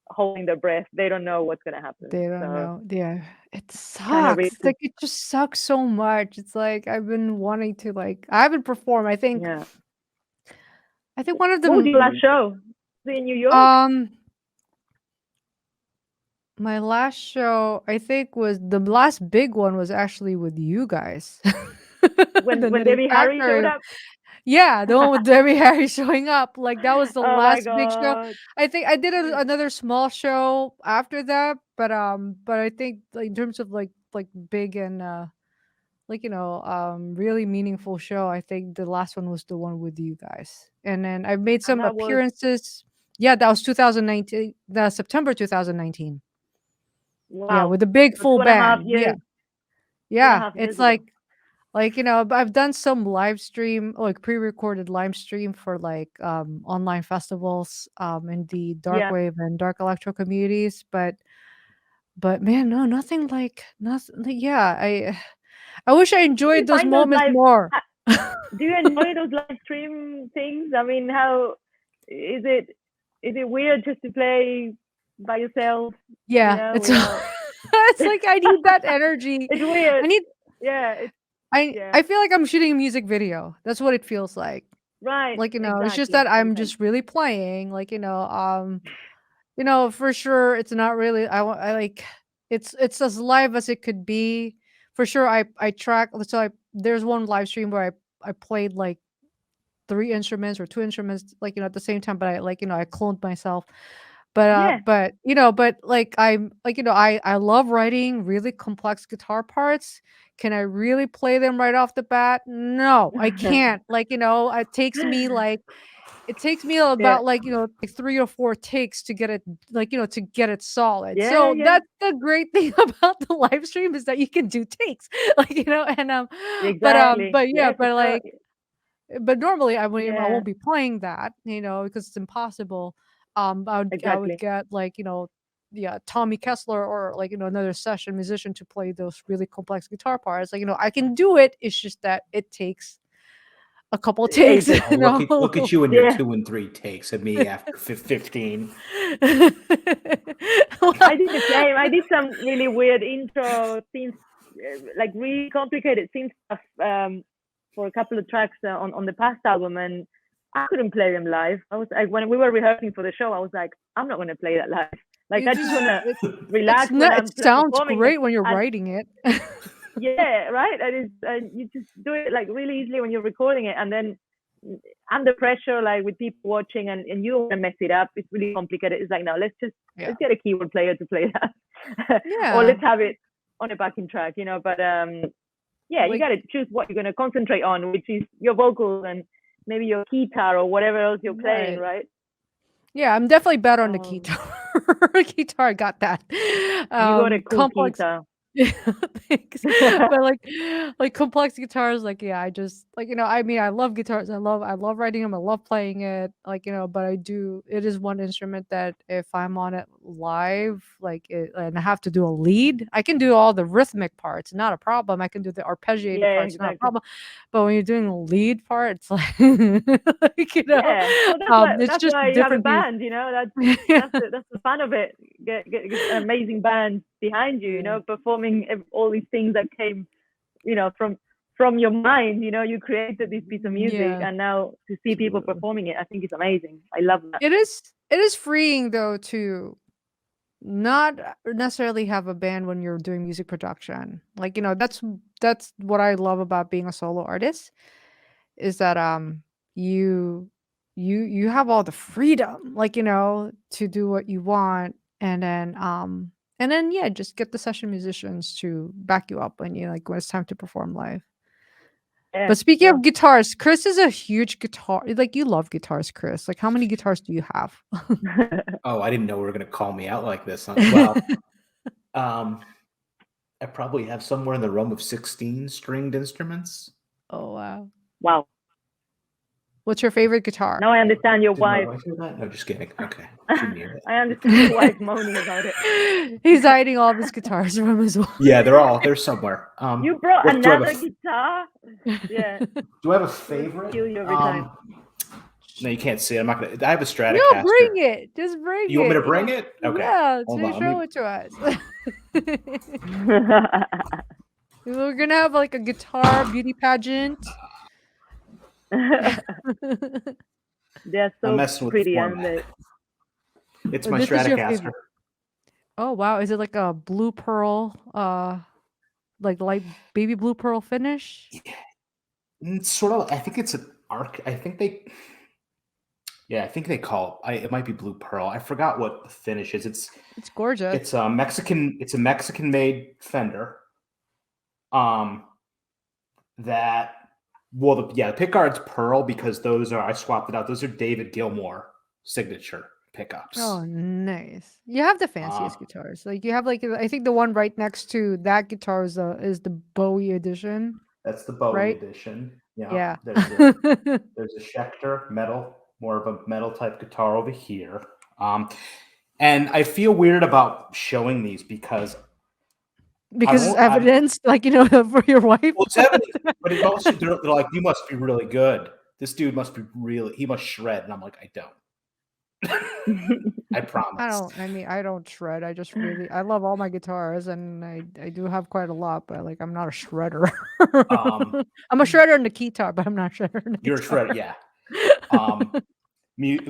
holding their breath. They don't know what's gonna happen. They don't know. Yeah, it sucks. Like, it just sucks so much. It's like I've been wanting to, like, I haven't performed. I think one of the. What was your last show? Was it in New York? My last show, I think, was the last big one was actually with you guys. when Debbie Harry showed up. Yeah, the one with Debbie Harry showing up. Like, that was the last big show. I think I did another small show after that, but I think, like, in terms of like big and like, you know, really meaningful show, I think the last one was the one with you guys. And then I've made some appearances. Yeah, that was 2019, the September 2019. Wow. Yeah, with a big full band. Yeah, it's like, you know, I've done some live stream, like pre-recorded live stream for like online festivals in the dark wave and dark electro communities, but man, no, nothing like I wish I enjoyed those moments more. Do you enjoy those live stream things? I mean, how is it? is it weird just to play by yourself? Yeah, Without... it's like I need that energy. It's weird. I need. Yeah. I feel like I'm shooting a music video. That's what it feels like. Right. Like, Exactly. it's just that I'm just really playing. Like, for sure, it's not really. I like. It's as live as it could be. For sure, I track. So there's one live stream where I played like 3 instruments or 2 instruments, like, at the same time, but I I cloned myself. Yeah. But like I'm like, I love writing really complex guitar parts. Can I really play them right off the bat? No, I can't. Like, it takes me about like, like 3 or 4 takes to get it, like, to get it solid. Yeah. So Yeah. that's the great thing about the live stream is that you can do takes. Like, and Exactly. but yeah, for but like sure. but normally I Yeah. won't be playing that, because it's impossible. I would Exactly. get like, yeah, Tommy Kessler or like, another session musician to play those really complex guitar parts. Like, I can do it. It's just that it takes a couple takes, Exactly. Oh, look at you and your Yeah. 2 and 3 takes, and me after 15. I did the same. I did some really weird intro themes, like really complicated theme stuff for a couple of tracks on the past album, and I couldn't play them live. I was like, when we were rehearsing for the show, I was like, I'm not going to play that live. Like, I just want to relax when I'm it sounds performing. great when you're And- writing it. Yeah, right. And you just do it like really easily when you're recording it, and then under pressure, like with people watching, and you don't want to mess it up. It's really complicated. It's like, no, let's get a keyboard player to play that, Yeah. or let's have it on a backing track, But yeah, you Like- got to choose what you're going to concentrate on, which is your vocals and maybe your guitar or whatever else you're playing, right? Yeah, I'm definitely better on the guitar. Guitar, got that. You got a cool complex. guitar. Yeah, thanks. But like complex guitars, like, yeah, I just like, I mean, I love guitars. I love writing them. I love playing it. Like, but it is one instrument that if I'm on it live, like and I have to do a lead, I can do all the rhythmic parts, not a problem. I can do the arpeggiated parts, not a exactly. problem. But when you're doing the lead part, it's like, like, Yeah, well, it's that's just why you have a different. band, that's the fun of it. Get an amazing band behind you, performing all these things that came, from your mind. You created this piece of music, and now to see people performing it, I think it's amazing. I love that. It is freeing though to not necessarily have a band when you're doing music production. Like, that's what I love about being a solo artist, is that you have all the freedom, like, to do what you want, and then yeah, just get the session musicians to back you up when when it's time to perform live. Yeah, But speaking of guitars, Chris is a huge guitar. Like, you love guitars, Chris. Like, how many guitars do you have? Oh, I didn't know we were going to call me out like this. Well, I probably have somewhere in the realm of 16 stringed instruments. Oh, wow. Wow. What's your favorite guitar? Now I understand your Did my wife. wife hear that? No, just kidding. Okay. She knew it. I understand your wife moaning about it. He's hiding all of his guitars from his wife. Yeah, they're somewhere. You brought do I have another guitar? Yeah. Do I have a favorite? Kill you every time. No, you can't see it. I'm not gonna. I have a Stratocaster. No, bring it. Just bring it. You want me to bring it? Okay. Yeah, Hold to on, show it to us. We're gonna have like a guitar beauty pageant. They're I'm so messing with pretty, the aren't format. they? It's my This is your Stratocaster. favorite. Oh wow, is it like a blue pearl, like light baby blue pearl finish? Sort of. I think it's an arc. I think they call it. It might be blue pearl. I forgot what the finish is. It's gorgeous. It's a Mexican made Fender. The pickguard's pearl because I swapped it out. Those are David Gilmour signature pickups. Oh, nice. You have the fanciest guitars. Like, you have like, I think the one right next to that guitar is the Bowie edition. That's the Bowie right? edition. Yeah. There's a Schecter metal, more of a metal type guitar over here. And I feel weird about showing these because it's evidence, like, for your wife. Well, it's evidence, but it's also they're like, you must be really good. This dude must be he must shred. And I'm like, I don't. I promise. I don't shred. I love all my guitars, and I do have quite a lot, but like I'm not a shredder. I'm a shredder in the guitar, but I'm not a shredder in the You're a guitar. shredder, yeah.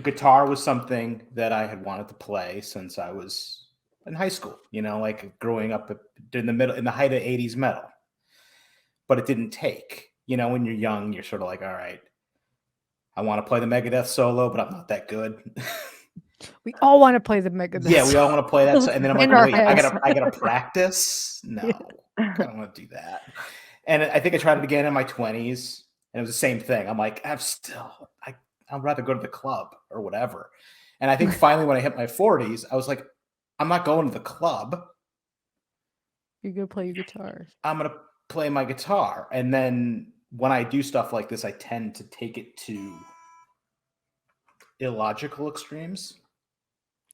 Guitar was something that I had wanted to play since I was in high school, like growing up in the height of 80s metal. But it didn't take. When you're young, you're sort of like, all right, I want to play the Megadeth solo, but I'm not that good. We all want to play the Megadeth. Yeah, we all want to play that. And then I'm like, In our wait, heads. I gotta practice. No, I don't want to do that. And I think I tried it again in my 20s, and it was the same thing. I'm like, I'd rather go to the club or whatever. And I think finally when I hit my 40s, I was like, I'm not going to the club. You're gonna play your guitars. I'm gonna play my guitar. And then when I do stuff like this, I tend to take it to illogical extremes.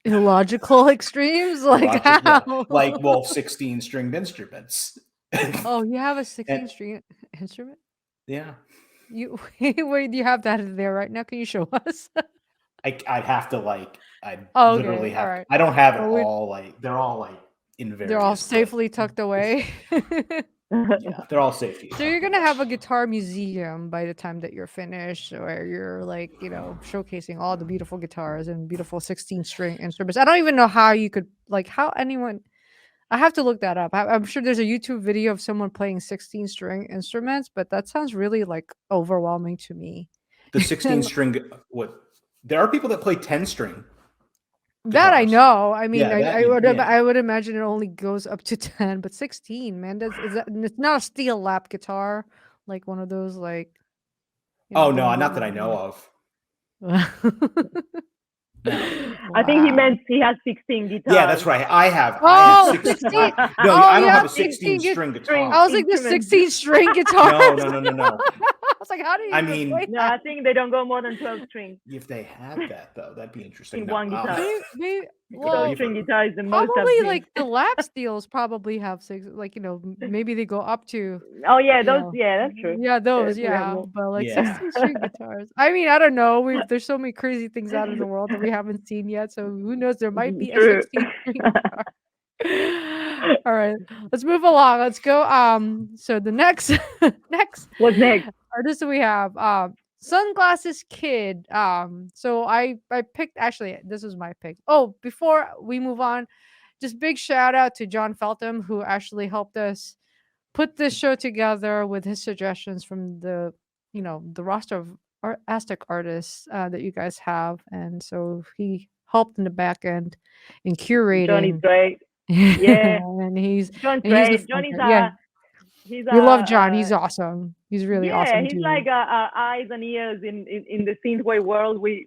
Illogical extremes? Like how? Yeah. Like, well, 16 stringed instruments. Oh, you have a 16 string instrument? Yeah. Wait, do you have that there right now? Can you show us? I'd have to Okay, literally have. alright. I don't have it Well, all they're all in various. They're all safely tucked away. Yeah, they're all safe to use. So you're gonna have a guitar museum by the time that you're finished, where you're showcasing all the beautiful guitars and beautiful 16-string instruments. I don't even know how you could how anyone. I have to look that up. I'm sure there's a YouTube video of someone playing 16-string instruments, but that sounds really overwhelming to me. The 16-string. What? There are people that play 10-string. That I guitars. know. I mean, Yeah, I would imagine it only goes up to 10, but 16, man, it's not a steel lap guitar, like one of those Oh no, not that I know of. I think he meant he has 16 guitars. Yeah, that's right. I have 16. No, Oh, I don't you have a have 16-string guitar. I was like the 16-string guitar. No. I was like, how do you? I mean, No, I think they don't go more than 12 strings. If they had that, though, that'd be interesting. In one guitar. Well, 12-string guitar is the most. probably the lap steels probably have 6. Maybe they go up to. Oh yeah, those. Yeah, that's true. Yeah, those. we have Yeah, more. but Yeah. 16-string guitars. I mean, I don't know. There's so many crazy things out in the world that we haven't seen yet. So who knows? There might be a True. 16-string guitar. All right, let's move along. Let's go. So the next What's next? artist we have, Sunglasses Kid. So I picked, actually this was my pick. Oh, before we move on, just big shout out to John Feltham, who actually helped us put this show together with his suggestions from the roster of Aztec artists that you guys have, and so he helped in the back end in curating. Johnny's great. Yeah. And John's and great. the Johnny's fronter. Yeah. he's We love John. He's awesome. He's really awesome. He's too. like our eyes and ears in the synthwave world. We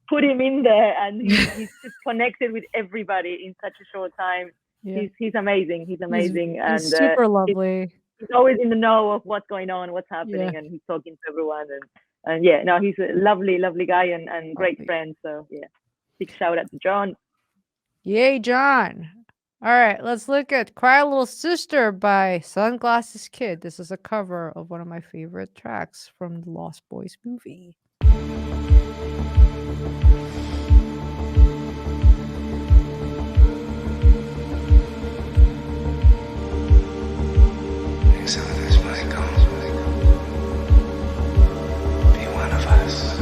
put him in there, and he's just connected with everybody in such a short time. Yeah. He's amazing. He's amazing, and He's super lovely. he's always in the know of what's going on, what's happening, and he's talking to everyone. And yeah, no, he's a lovely guy and great friend. So yeah, big shout out to John. Yay, John. All right, let's look at Cry Little Sister by Sunglasses Kid. This is a cover of one of my favorite tracks from the Lost Boys movie. Some of us might go. Be one of us.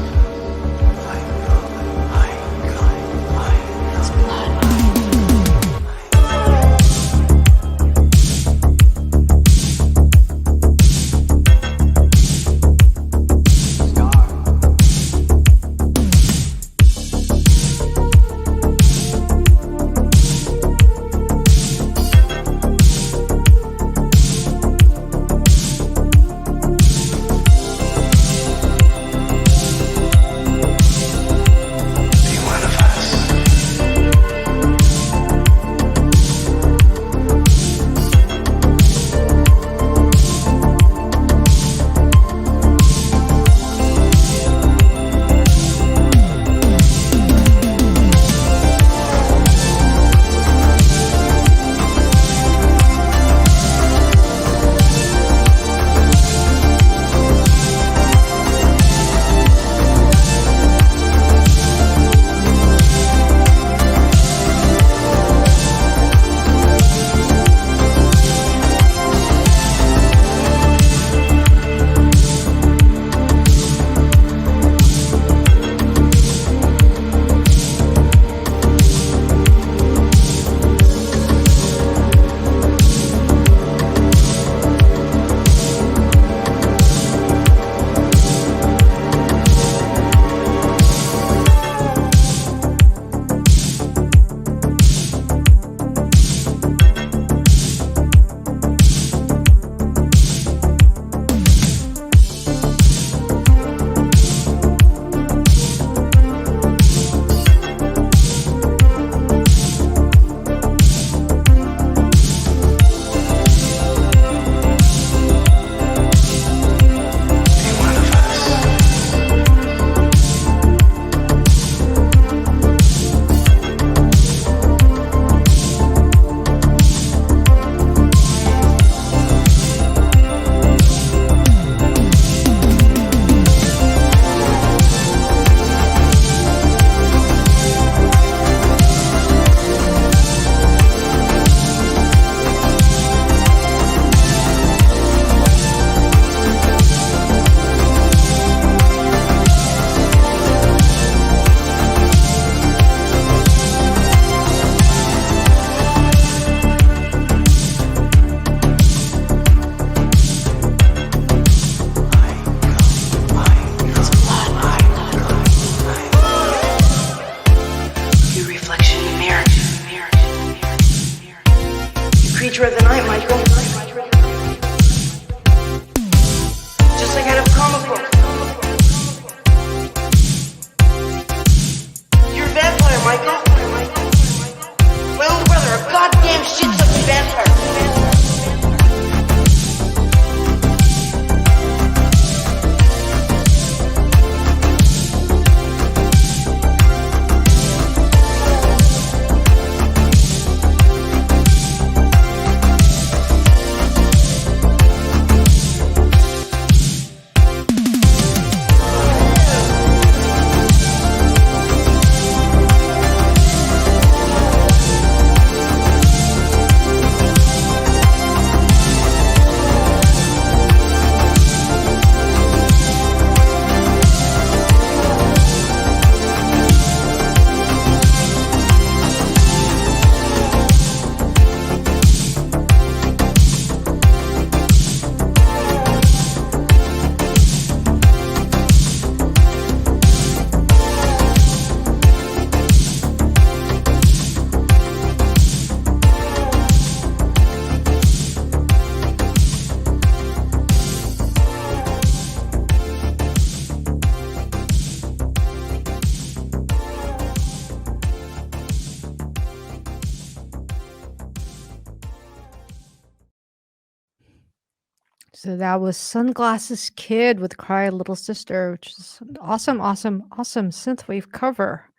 So that was Sunglasses Kid with Cry Little Sister, which is an awesome, awesome, awesome synthwave cover.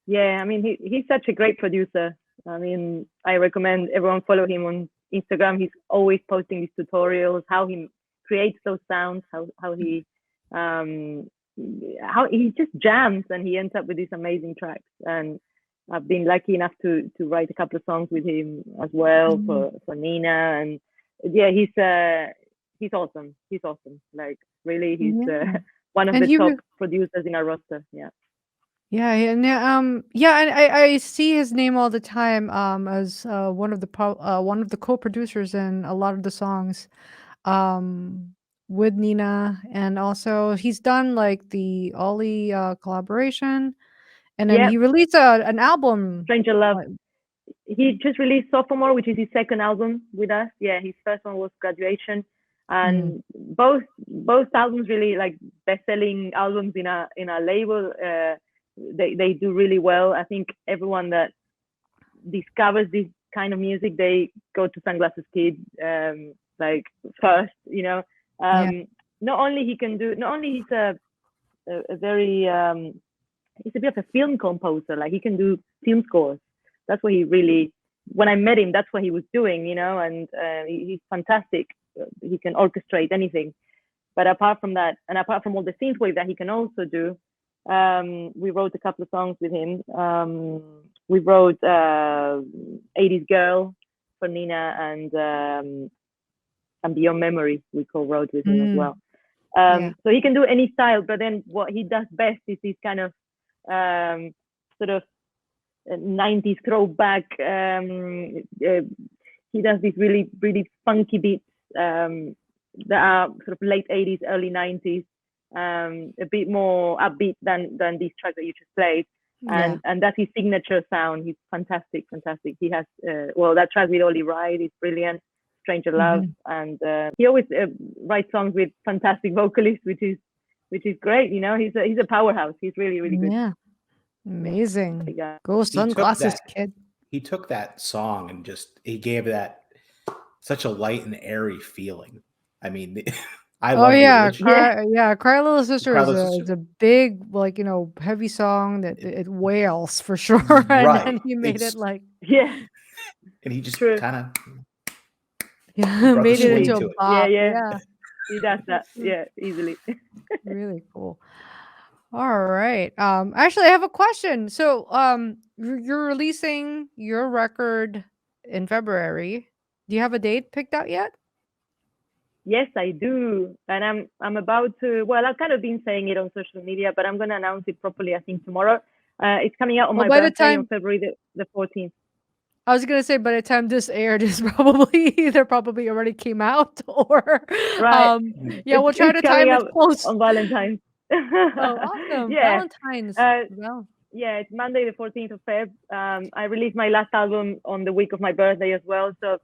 Yeah, I mean, he's such a great producer. I mean, I recommend everyone follow him on Instagram. He's always posting these tutorials, how he creates those sounds, how he just jams and he ends up with these amazing tracks. And I've been lucky enough to write a couple of songs with him as well for Nina. And yeah, he's awesome. He's awesome. Like really, he's Yeah. one of And the he top re- producers in our roster. Yeah. Yeah, and and I see his name all the time as one of the co-producers in a lot of the songs with Nina, and also he's done like the Ollie collaboration, and then Yeah. he released an album. Stranger Love. like- He just released Sophomore, which is his second album with us. Yeah, his first one was Graduation, and both albums really like best-selling albums in our label. They do really well. I think everyone that discovers this kind of music, they go to Sunglasses Kid like first. Yeah. Not only he's a very he's a bit of a film composer. Like he can do film scores. That's what he really. When I met him, that's what he was doing, and he's fantastic. He can orchestrate anything. But apart from that, and apart from all the synthwave that he can also do, we wrote a couple of songs with him. We wrote "80s Girl" for Nina and "Beyond Memory." We co-wrote with him as well. So he can do any style, but then what he does best is this kind of sort of 90s throwback. He does these really, really funky beats that are sort of late 80s, early 90s, a bit more upbeat than these tracks that you just played. And that's his signature sound. He's fantastic. He has, that track with Ollie Ride is brilliant. Stranger Love, and he always writes songs with fantastic vocalists, which is great. He's a powerhouse. He's really, really good. Yeah, amazing. Yeah. Go Sunglasses Kid. He took that song and he gave that such a light and airy feeling. I mean, I love the original. Cry Little Sister Cry is Little a Sister. big, heavy song that it wails for sure. Right. And then he made it like and he just True. kind of made it into a bop. Yeah. He does that. Yeah, easily. Really cool. All right. Actually, I have a question. So, you're releasing your record in February. Do you have a date picked out yet? Yes, I do, and I'm about to. Well, I've kind of been saying it on social media, but I'm going to announce it properly. I think tomorrow. It's coming out on my birthday on February the 14th. I was gonna say by the time this aired, is probably either already came out Right. or we'll try to time it close on Valentine's. Oh, awesome! Yeah. Valentine's. Yeah, it's Monday the 14th of Feb. I released my last album on the week of my birthday as well, so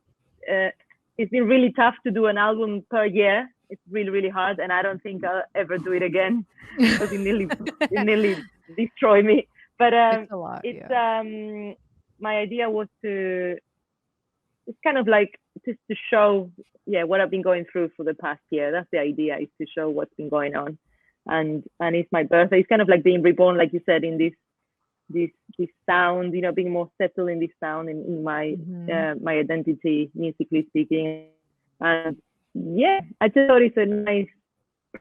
it's been really tough to do an album per year. It's really, really hard, and I don't think I'll ever do it again because it nearly destroyed me. But it's a lot. my idea was it's kind of like just to show what I've been going through for the past year. That's the idea, is to show what's been going on. And it's my birthday. It's kind of like being reborn, like you said, in this sound, being more settled in this sound and in my my identity, musically speaking. And I just thought it's a nice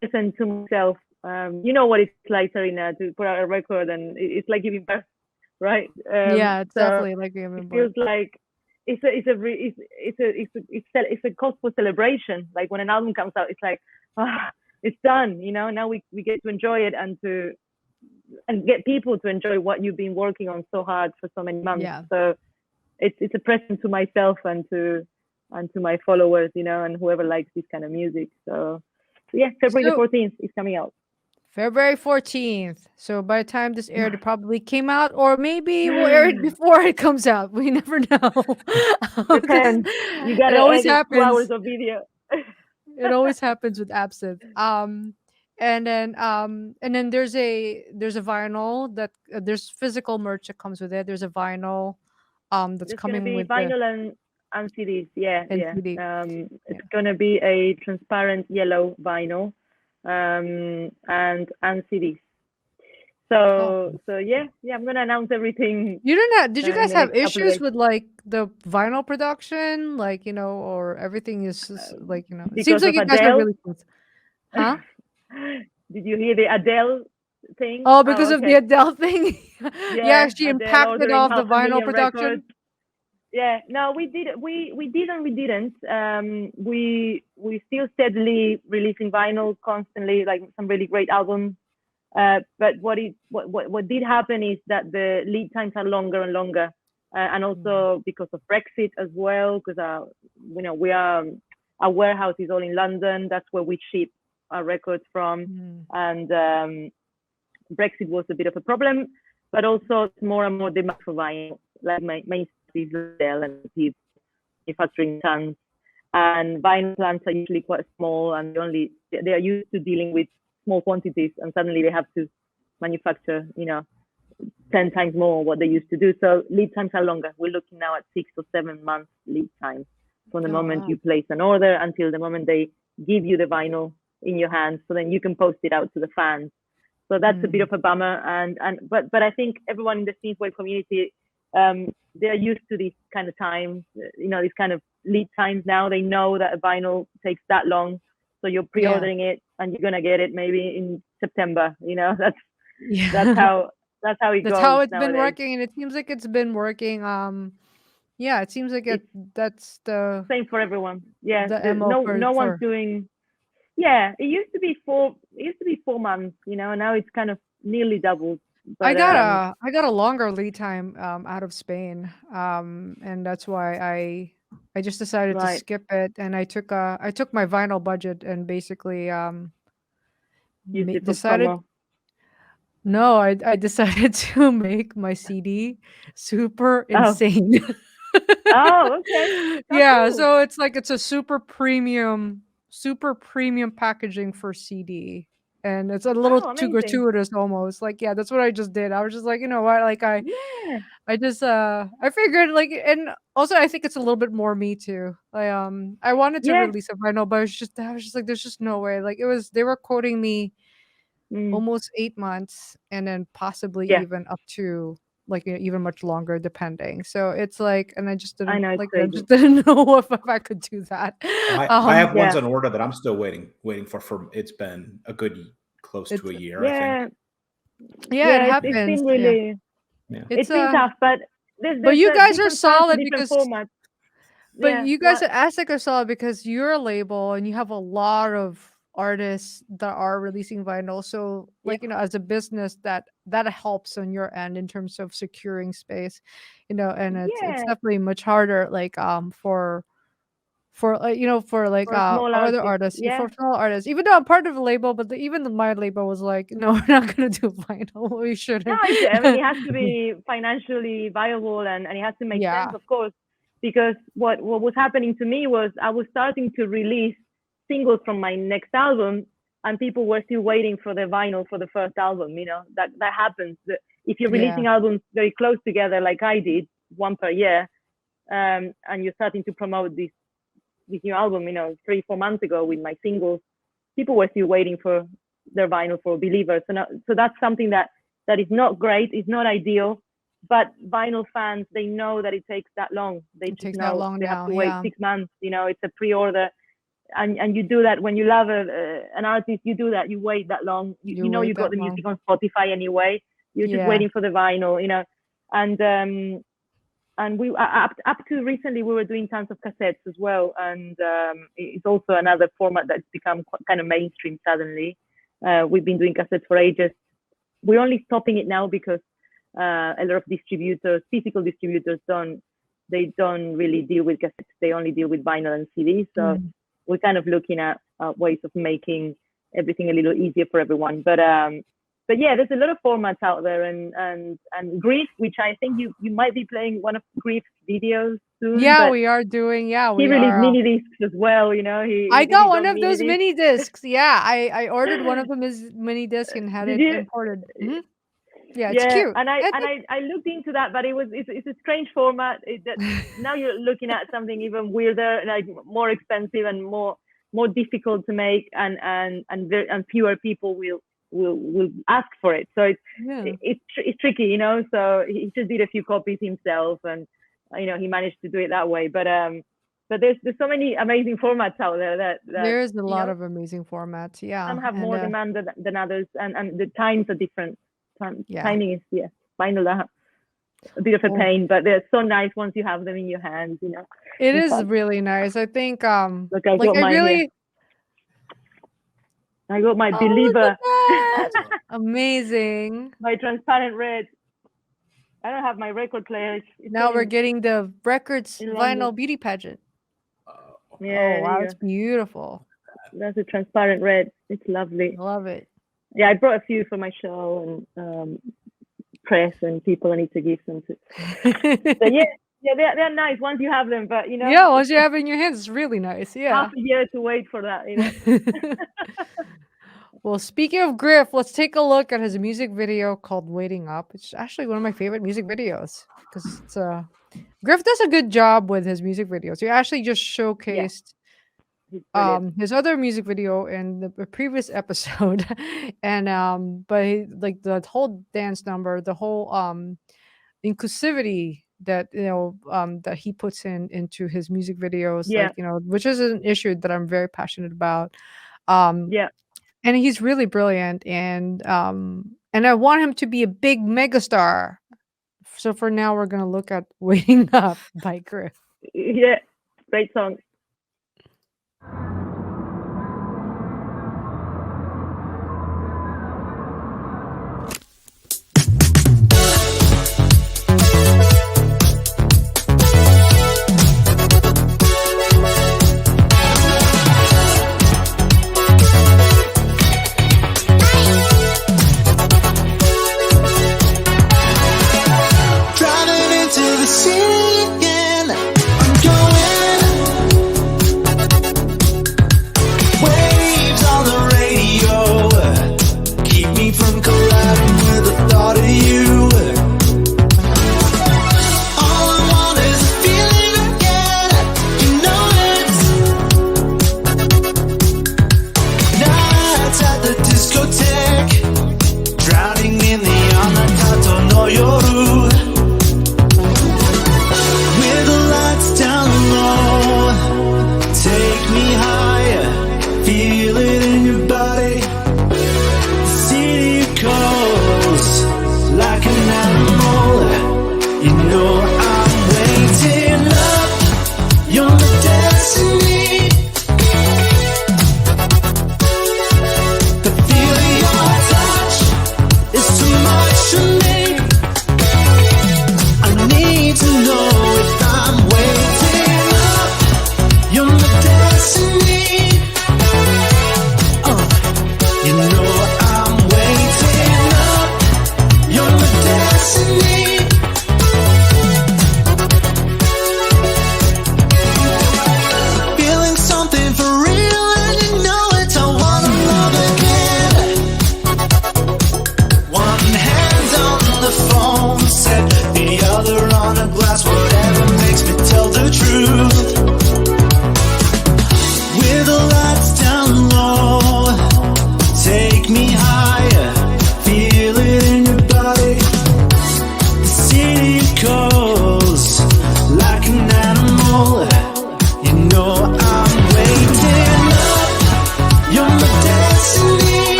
present to myself. You know what it's like, Serena, to put out a record, and it's like giving birth. Right. It's definitely like it feels like it's a cause for celebration. Like when an album comes out, it's like it's done. Now we get to enjoy it and get people to enjoy what you've been working on so hard for so many months. So it's a present to myself and to my followers, and whoever likes this kind of music. So February the 14th is coming out. February 14th. So by the time this aired, it probably came out, or maybe we'll air it before it comes out. We never know. Depends. You got to always edit 2 happens. hours of video. It always happens with Absinthe. And then there's a vinyl that there's physical merch that comes with it. There's a vinyl that's There's coming gonna be with vinyl And CDs, yeah. CD. It's gonna be a transparent yellow vinyl, and CDs. Oh. So yeah, I'm gonna announce everything You didn't have, did you in guys the have next couple of issues days. with like the vinyl production? Like, or everything is just, like, it Because seems like of you guys are Adele. really close. Huh? Did you hear the Adele thing? Oh, because of the okay. Adele thing? Yeah, she Adele impacted ordering all the vinyl 500,000 production. records. Yeah, no, we didn't. We didn't. We still steadily releasing vinyl constantly, like some really great albums. But what did happen is that the lead times are longer and longer, and also because of Brexit as well. Because we are our warehouse is all in London. That's where we ship our records from, and Brexit was a bit of a problem. But also more and more demand for vinyl. Like my is Dell and people manufacturing tons, and vinyl plants are usually quite small, and they are used to dealing with small quantities, and suddenly they have to manufacture 10 times more what they used to do. So lead times are longer. We're looking now at 6 or 7 months lead time from the moment you place an order until the moment they give you the vinyl in your hands, so then you can post it out to the fans. So that's a bit of a bummer, but I think everyone in the Synthwave community, they're used to these kind of times, these kind of lead times now. They know that a vinyl takes that long, so you're pre-ordering it and you're gonna get it maybe in September. That's how it goes. That's how it's nowadays. been working, and it seems like it's been working. Yeah, it seems like that's the same for everyone. Yeah, the MO no one's for doing. Yeah, it used to be 4 months, and now it's kind of nearly doubled. But I got a longer lead time out of Spain, and that's why I just decided to right, skip it, and I took my vinyl budget and basically used it for decided. promo. No, I decided to make my CD super insane. Oh, okay. Yeah, Cool. so it's a super premium packaging for CD. And it's a little too amazing. gratuitous almost. Like, yeah, that's what I just did. I was just like, you know what? Like Yeah. I just I figured, like, and also I think it's a little bit more me too. I wanted to release a vinyl, but I was just like, there's just no way. Like, they were quoting me almost 8 months, and then possibly Yeah. even up to like even much longer depending. So it's like, and I just I didn't know, it's like, I crazy. just didn't know if I could do that. I have ones Yeah. on order that I'm still waiting for. It's been a good close to a year, I think. Yeah, it it's happens. been really, Yeah. it's been tough, but but you guys are different fans, solid different because formats. but Yeah, you guys at Aztec are solid because you're a label and you have a lot of artists that are releasing vinyl. So like, as a business that helps on your end in terms of securing space, and it's Yeah. definitely much harder like for for like For small other artists. artists, for small artists. Even though I'm part of the label, but my label was like, no, we're not gonna do vinyl. We shouldn't. No, I mean, it has to be financially viable, and it has to make sense, of course. Because what was happening to me was I was starting to release singles from my next album, and people were still waiting for the vinyl for the first album. That happens. If you're releasing albums very close together, like I did, one per year, and you're starting to promote this new album, 3-4 months ago with my singles, people were still waiting for their vinyl for Believers. So that's something that is not great. It's not ideal. But vinyl fans, they know that it takes that long. They just know they have to wait 6 months. It's a pre-order, and you do that when you love an artist. You do that. You wait that long. You know you got the music on Spotify anyway. You're just waiting for the vinyl. And we up to recently we were doing tons of cassettes as well, and it's also another format that's become kind of mainstream suddenly. We've been doing cassettes for ages. We're only stopping it now because a lot of distributors, physical distributors, don't really deal with cassettes. They only deal with vinyl and CDs. So we're kind of looking at ways of making everything a little easier for everyone. But yeah, there's a lot of formats out there, and Grief, which I think you might be playing one of Grief's videos soon. Yeah, we are doing. Yeah, we he released are. mini discs as well. I got one of those mini discs. Yeah, I ordered one of them as mini disc and had it imported. Yeah, it's cute. and I I looked into that, but it's a strange format. Now you're looking at something even weirder, like more expensive and more difficult to make, and fewer people will ask for it. So it's tricky, you know. So he just did a few copies himself, and you know, he managed to do it that way. But there's so many amazing formats out there that there's a lot know, of amazing formats. Yeah, some have and, more demand than others, and the times are different. Timing is final a bit of a pain, but they're so nice once you have them in your hands, you know. It It's is fun. really nice. I think Look, like I really I got my look Believer, at that. Amazing. my transparent red. I don't have my record player. It's Now we're in- getting the records in vinyl London. beauty pageant. Yeah, Oh wow, there it's you go. beautiful. That's a transparent red. It's lovely. Love it. Yeah, I brought a few for my show and press and people I need to give them to. So they're nice once you have them, but you know. Yeah, once you have it in your hands, it's really nice. Yeah. Half a year to wait for that, you know. Well, speaking of Griff, let's take a look at his music video called "Waiting Up." It's actually one of my favorite music videos because it's Griff does a good job with his music videos. He actually just showcased He's brilliant. his other music video in the previous episode, and but like the whole dance number, the whole inclusivity that that he puts into his music videos, Yeah. like which is an issue that I'm very passionate about. Yeah. And he's really brilliant, and I want him to be a big megastar. So for now, we're gonna look at "Waiting Up" by Griff. Yeah. Great song. Driving into the city again. I'm going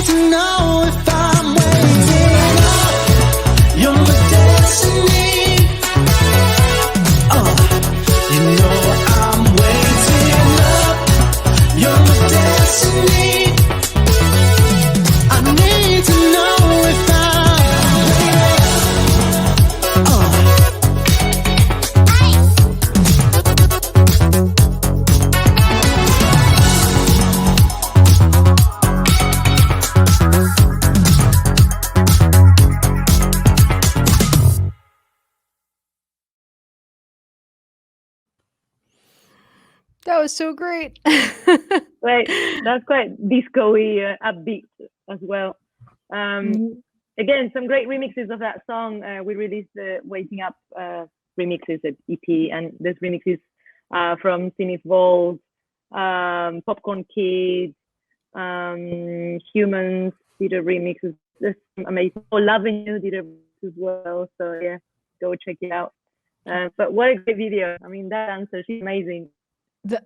need to know if I'm waiting up. You're my destiny. You know I'm waiting up. You're my destiny. I need to know if I'm That was so great. Right, that's quite disco-y, upbeat as well. Again, some great remixes of that song. We released the Waking Up remixes at EP, and there's remixes from Synthwave, Popcorn Kids, Humans did a remix. It's amazing. Oh, Loving You did a remix as well. So yeah, go check it out. But what a great video. I mean, that dancer, she's amazing.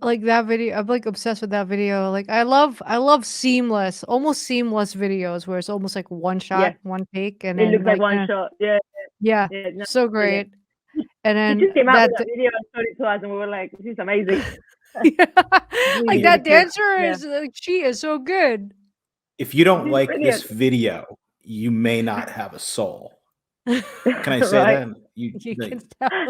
Like that video, I'm like obsessed with that video. Like I love seamless, almost seamless videos where it's almost like one shot, Yeah. one take, and It then looks like like one shot. Yeah, yeah, yeah, no, so brilliant. great. And then He just came out that with that video and showed it to us, and we were like, "This is amazing." yeah, Really, like really that good. dancer Yeah. is like she is so good. If you don't She's like brilliant. this video, you may not have a soul. Can I say Right? that? You like, can tell.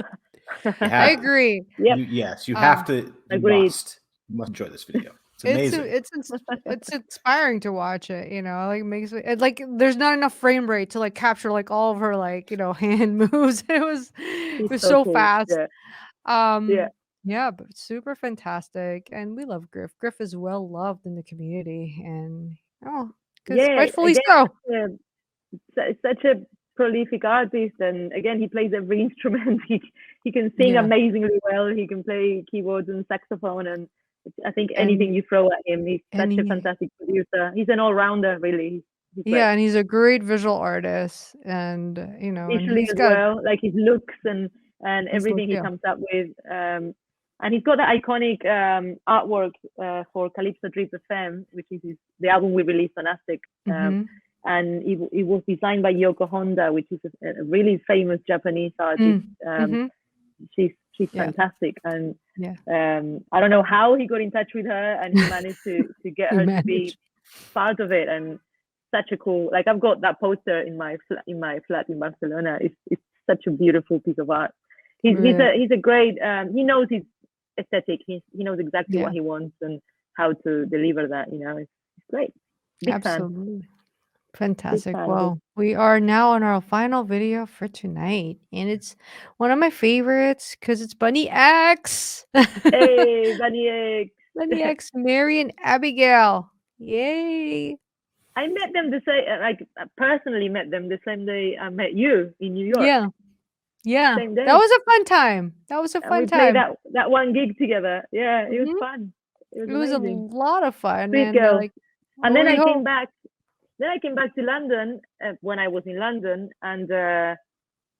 you I have- agree. Yep. yes, you have to. You Agreed. must enjoy this video. It's It's amazing. it's inspiring to watch it, you know, like makes it like there's not enough frame rate to like capture like all of her like, you know, hand moves. It was She's so cool. fast. Yeah. Yeah. Yeah, but super fantastic. And we love Griff. Griff is well loved in the community and because Yeah. rightfully Again, so. such a prolific artist, and again, he plays every instrument. He can sing Yeah. amazingly well. He can play keyboards and saxophone, and I think And- anything you throw at him, he's and such a he- fantastic producer. He's an all-rounder, really. He's great. Yeah, and he's a great visual artist and you know, and Visually he's as got well, like his looks and His everything look, yeah. he comes up with. And he's got that iconic artwork for Calypso Drip FM, which is the album we released on Aztec. Mhm. And it was designed by Yoko Honda, which is a really famous Japanese artist. Mhm. She's Yeah. fantastic, and Yeah. I don't know how he got in touch with her, and he managed to get He her to be managed. part of it. And such a cool, like, I've got that poster in my flat in Barcelona. It's such a beautiful piece of art. He's a great. He knows his aesthetic. He knows exactly what he wants and how to deliver that. You know, it's great. Big fan. Absolutely. Fantastic. fan, Well, we are now on our final video for tonight, and it's one of my favorites because it's Bunny X. Hey, Bunny X. Bunny X, Mary and Abigail. Yay. I met them the same. I personally met them the same day I met you in New York. Yeah. Yeah. Same day. That was a fun time. That was a And fun we played time. that one gig together. Yeah, it was Mhm. fun. It It was amazing. a lot of fun. Sweet And girl. like, And then we I came hope- back. Then I came back to London when I was in London, and a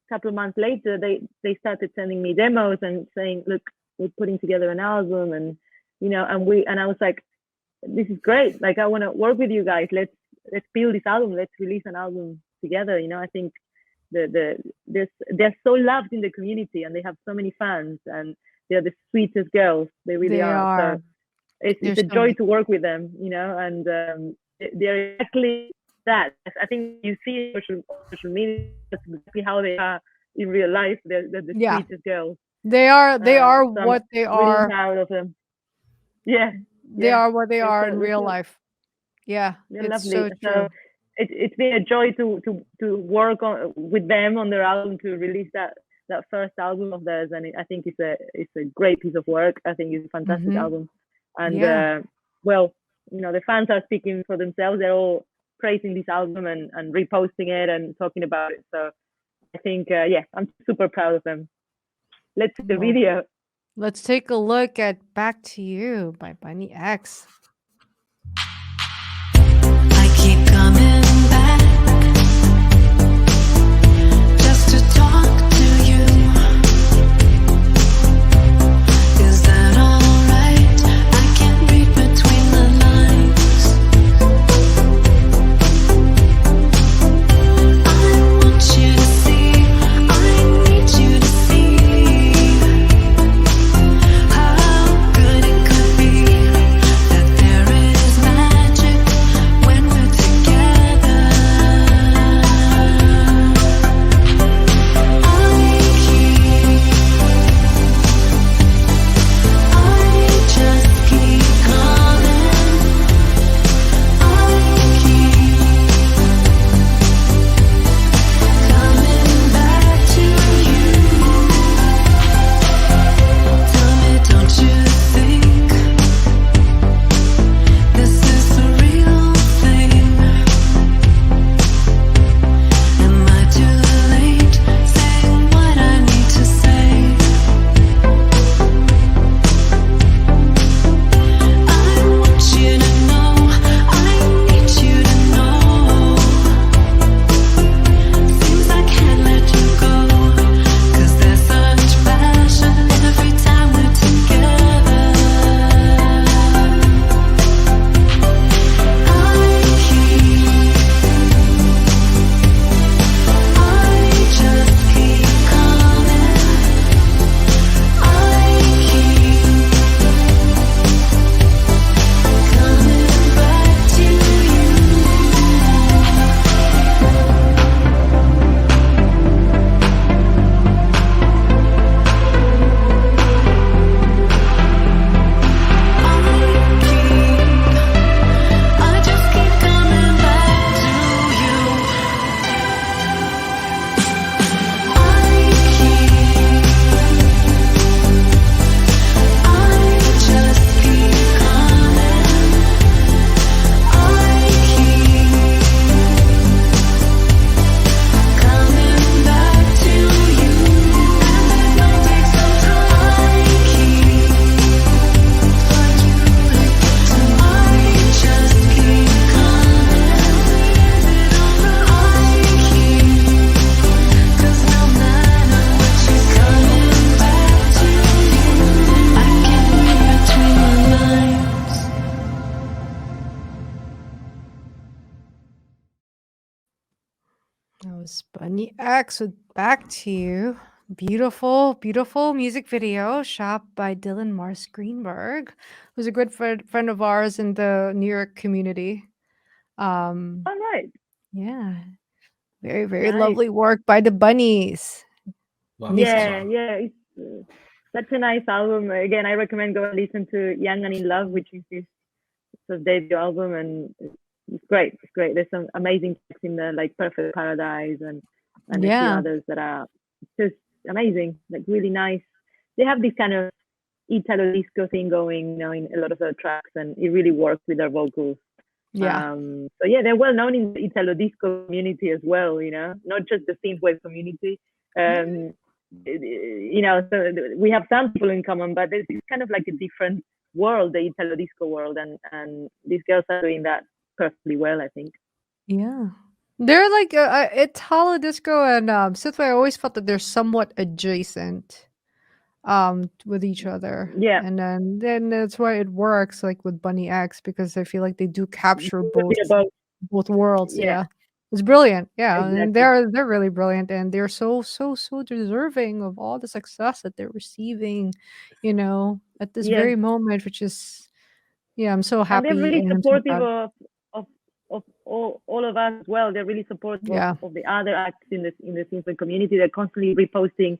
couple of months later, they started sending me demos and saying, "Look, we're putting together an album," and you know, and I was like, "This is great! Like, I want to work with you guys. Let's build this album. Let's release an album together." You know, I think they're so loved in the community, and they have so many fans, and they're the sweetest girls. They really They are. are. So it's They're a so joy nice. to work with them, you know, and they're exactly that. I think you see social media, that's exactly how they are in real life. They're the Yeah. sweetest girls. They are So I'm what they really are. proud of them. Yeah, They yeah, are what they they're are so- in they're real so- life. Yeah. they're It's lovely. so true. It's been a joy to work with them on their album, to release that first album of theirs, and I think it's a great piece of work. I think it's a fantastic Mhm. album, and Yeah. well, you know, the fans are speaking for themselves. They're all praising this album and reposting it and talking about it. So I think I'm super proud of them. Let's see the Well, video. Let's take a look at Back to You by Bunny X. I keep coming back just to talk to you. Is that alright? I can't read between the lines. was Bunny X with Back to You. Beautiful, beautiful music video shot by Dylan Mars Greenberg, who's a good friend of ours in the New York community. Um, All right. yeah, very, very Nice. lovely work by the Bunnies. Love this Yeah, song. yeah. It's such a nice album. Again, I recommend go and listen to Young and in Love, which is his sort of debut album, and it's great. It's great. There's some amazing tracks in there, like Perfect Paradise and a few Yeah, others that are just amazing, like really nice. They have this kind of Italo disco thing going, in a lot of their tracks, and it really works with their vocals. yeah, So yeah, they're well known in the Italo disco community as well. Not just the synthwave community. Um, so we have some people in common, but it's kind of like a different world, the Italo disco world, and these girls are doing that perfectly well, I think. yeah. They're like Italo disco and synthwave. I always felt that they're somewhat adjacent with each other, Yeah, and then that's why it works like with Bunny X, because I feel like they do capture a bit both about worlds. yeah, Yeah, it's brilliant. Yeah, and exactly. they're really brilliant, and they're so deserving of all the success that they're receiving, at this Yes, very moment, which is, yeah, I'm so and they're happy really and I'm so supportive proud. of all of us as well. They're really supportive Yeah, of the other acts in the synthwave community. They're constantly reposting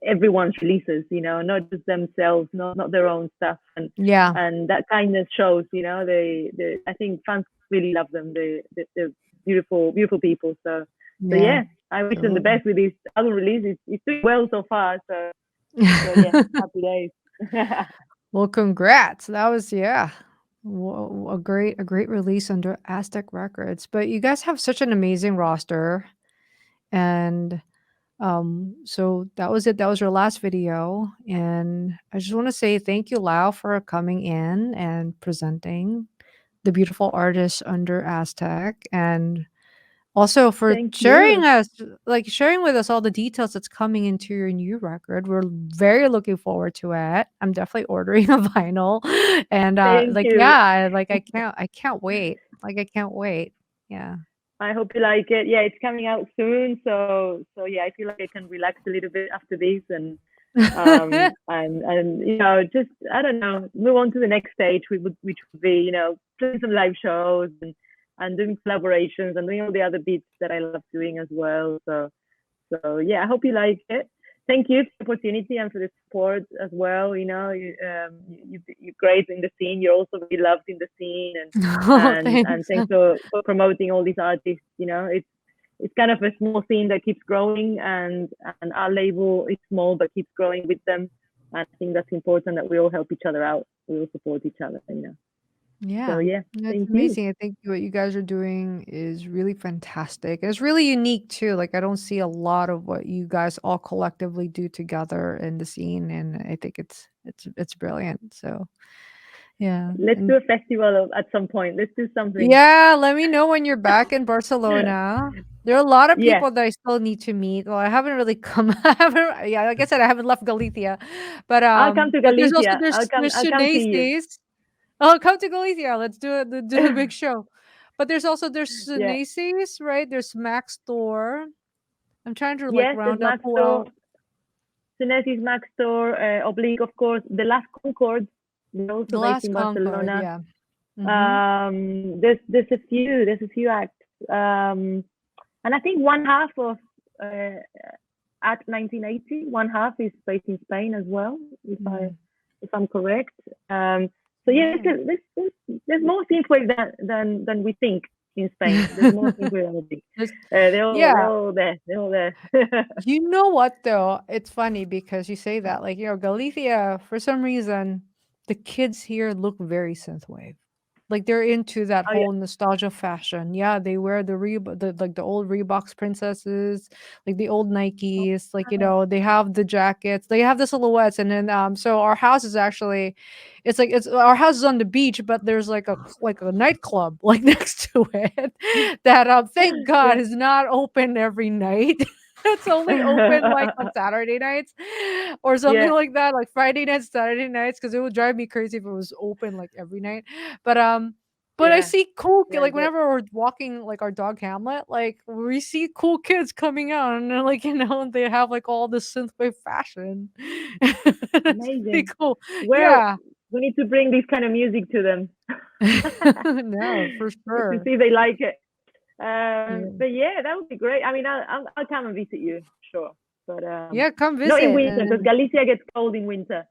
everyone's releases, not just themselves, not their own stuff, and yeah, and that kindness shows. They I think fans really love them. They're beautiful people. So yeah, yeah, I wish them the absolutely. best with this album release. It's doing well so far. So yeah, happy days. Well, congrats. That was, yeah, a great release under Aztec Records. But you guys have such an amazing roster, and so that was it. That was your last video, and I just want to say thank you, Lau, for coming in and presenting the beautiful artists under Aztec, and also for Thank sharing you. us sharing with us all the details that's coming into your new record. We're very looking forward to it. I'm definitely ordering a vinyl. And Thank you. yeah, I can't wait. I can't wait. Yeah. I hope you like it. Yeah, it's coming out soon. So yeah, I feel like I can relax a little bit after this and just I don't know, move on to the next stage, which would be playing some live shows and doing collaborations and doing all the other bits that I love doing as well. So yeah, I hope you like it. Thank you for the opportunity and for the support as well. You're great in the scene. You're also really loved in the scene, and Oh, and and thanks. thanks for promoting all these artists. It's kind of a small scene that keeps growing, and our label is small but keeps growing with them. I think that's important, that we all help each other out. We all support each other. So Yeah, yeah, that's thank you. amazing. I think what you guys are doing is really fantastic. It's really unique too. Like I don't see a lot of what you guys all collectively do together in the scene, and I think it's brilliant. So yeah, Let's and do a festival at some point. Let's do something. yeah, let me know when you're back in Barcelona. There are a lot of Yeah, people that I still need to meet. Well, I haven't really come. I haven't, yeah, like I said, I haven't left Galicia, but I'll come to there's also Galicia. there's I'll come see you. Shanaces. Oh, come to Galicia. Let's do the big show. But there's Yeah. Shanaces, right? There's Max Store. I'm trying to like Yes, there's round up Max who Store, else. Synesis Max Store, Oblique, of course. The Last Concord, they're The also based Last in Concord, Barcelona. yeah. Mm-hmm. There's a few acts. And I think one half of at 1980, one half is based in Spain as well, if I'm correct. So yeah, Yeah. there's more synthwave than we think in Spain. There's more synthwave than we think. There's- They're yeah. all there. They're all there. You know what though? It's funny because you say that, like, Galicia, for some reason, the kids here look very synthwave. Like they're into that Oh yeah. whole nostalgia fashion. Yeah, they wear the old Reeboks princesses, like the old Nikes, like they have the jackets, they have the silhouettes, and then so our house is actually, it's our house is on the beach, but there's like a nightclub like next to it that thank God Yeah. is not open every night. It's only open like on Saturday nights or something Yeah. like that, like Friday nights, Saturday nights, because it would drive me crazy if it was open like every night. But But I Yeah. see cool Yeah, like but whenever we're walking like our dog Hamlet, like we see cool kids coming out and they're like, they have like all this synthwave fashion. It's pretty amazing. cool. Where Yeah. we need to bring this kind of music to them No, for to sure. see if they like it. Yeah. But yeah, that would be great. I mean, I'll come and visit you, sure. But Yeah, come not in visit. winter because And Galicia gets cold in winter.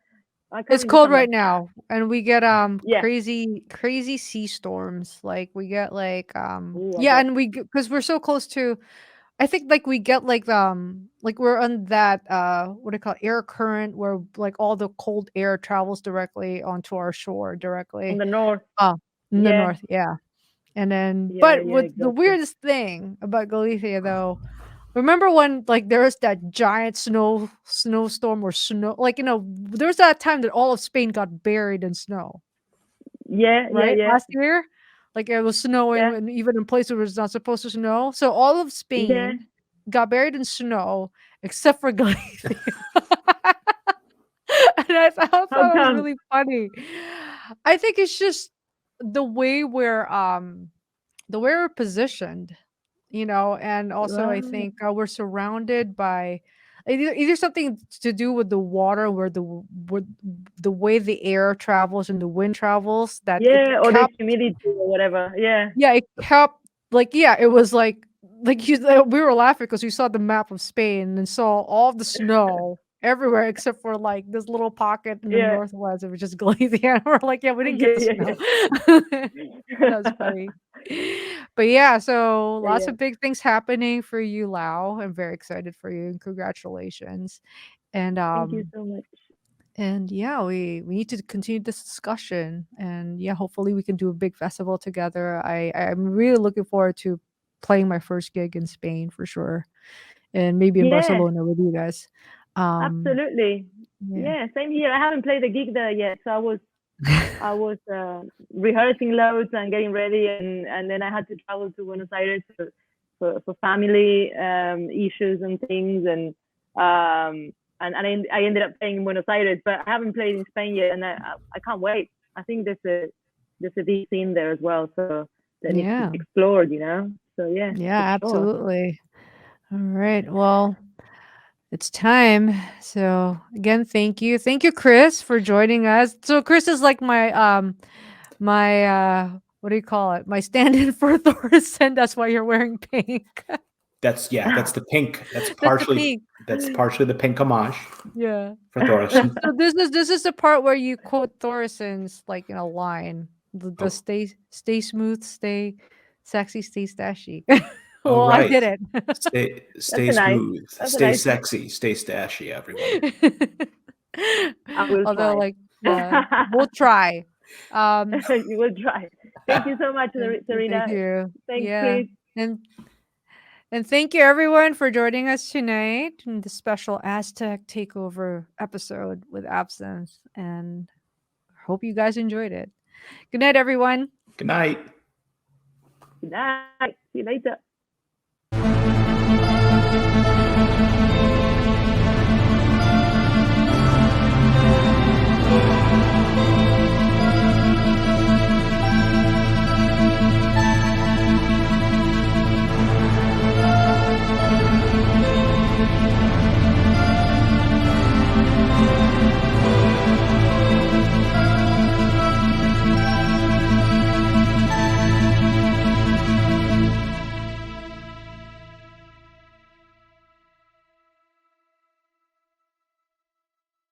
I come it's in cold December. right now, and we get Yeah. crazy sea storms. Like we get like Ooh, I yeah, bet. and because we're so close to, I think like we get like we're on that what do you call it, air current where like all the cold air travels directly onto our shore On directly. the north. Oh, in the Yeah. north, yeah. And then Yeah, but yeah, with the exactly. weirdest thing about Galicia though, remember when like there was that giant snowstorm or snow, like there's that time that all of Spain got buried in snow, Yeah, yeah, right? yeah, Last year, like it was snowing yeah, and even in places where it's not supposed to snow. So all of yeah. Spain got buried in snow except for Galicia. And I thought How it was come? really funny. I think it's just the way we're positioned, and also I Right. think we're surrounded by either something to do with the water where with the way the air travels and the wind travels that it Yeah, or the kept humidity or whatever. Yeah. yeah, it kept like yeah, it was like we were laughing because we saw the map of Spain and saw all the snow everywhere except for like this little pocket in the Yeah. northwest, which is Galicia. We're like, yeah, we didn't get Yeah, the snow. yeah, That's yeah. funny. But yeah, so Yeah, lots yeah. of big things happening for you, Lau. I'm very excited for you and congratulations. And Thank you so much. yeah, we need to continue this discussion, and yeah, hopefully we can do a big festival together. I'm really looking forward to playing my first gig in Spain for sure, and maybe in Yeah, Barcelona with you guys. absolutely. Yeah. Yeah, same here. I haven't played a gig there yet, so I was rehearsing loads and getting ready, and then I had to travel to Buenos Aires for family issues and things, and I ended up playing in Buenos Aires, but I haven't played in Spain yet, and I can't wait. I think there's a big scene there as well, so that needs to Yeah. be explored, So yeah, Yeah, for sure. absolutely. All right. Well, it's time. So again, thank you. Thank you, Chris, for joining us. So Chris is like my what do you call it? My stand-in for Thorsten. That's why you're wearing pink. That's the pink. That's That's the partially pink. the pink homage Yeah. for Thorsten. So this is the part where you quote Thorsten's like in a line. The Oh. stay smooth, stay sexy, stay stashy. Oh, Well, I right. did it. Stay That's a nice. smooth, That's a stay nice. sexy, stay stashy, everyone. I will Although, try. like, yeah, we'll try. You will try. Thank you so much, Serena. Thank you. Thanks, Yeah, Chris. and thank you everyone for joining us tonight in the special Aztec takeover episode with Absinthe, and hope you guys enjoyed it. Good night, everyone. Good night. Good night. See you later.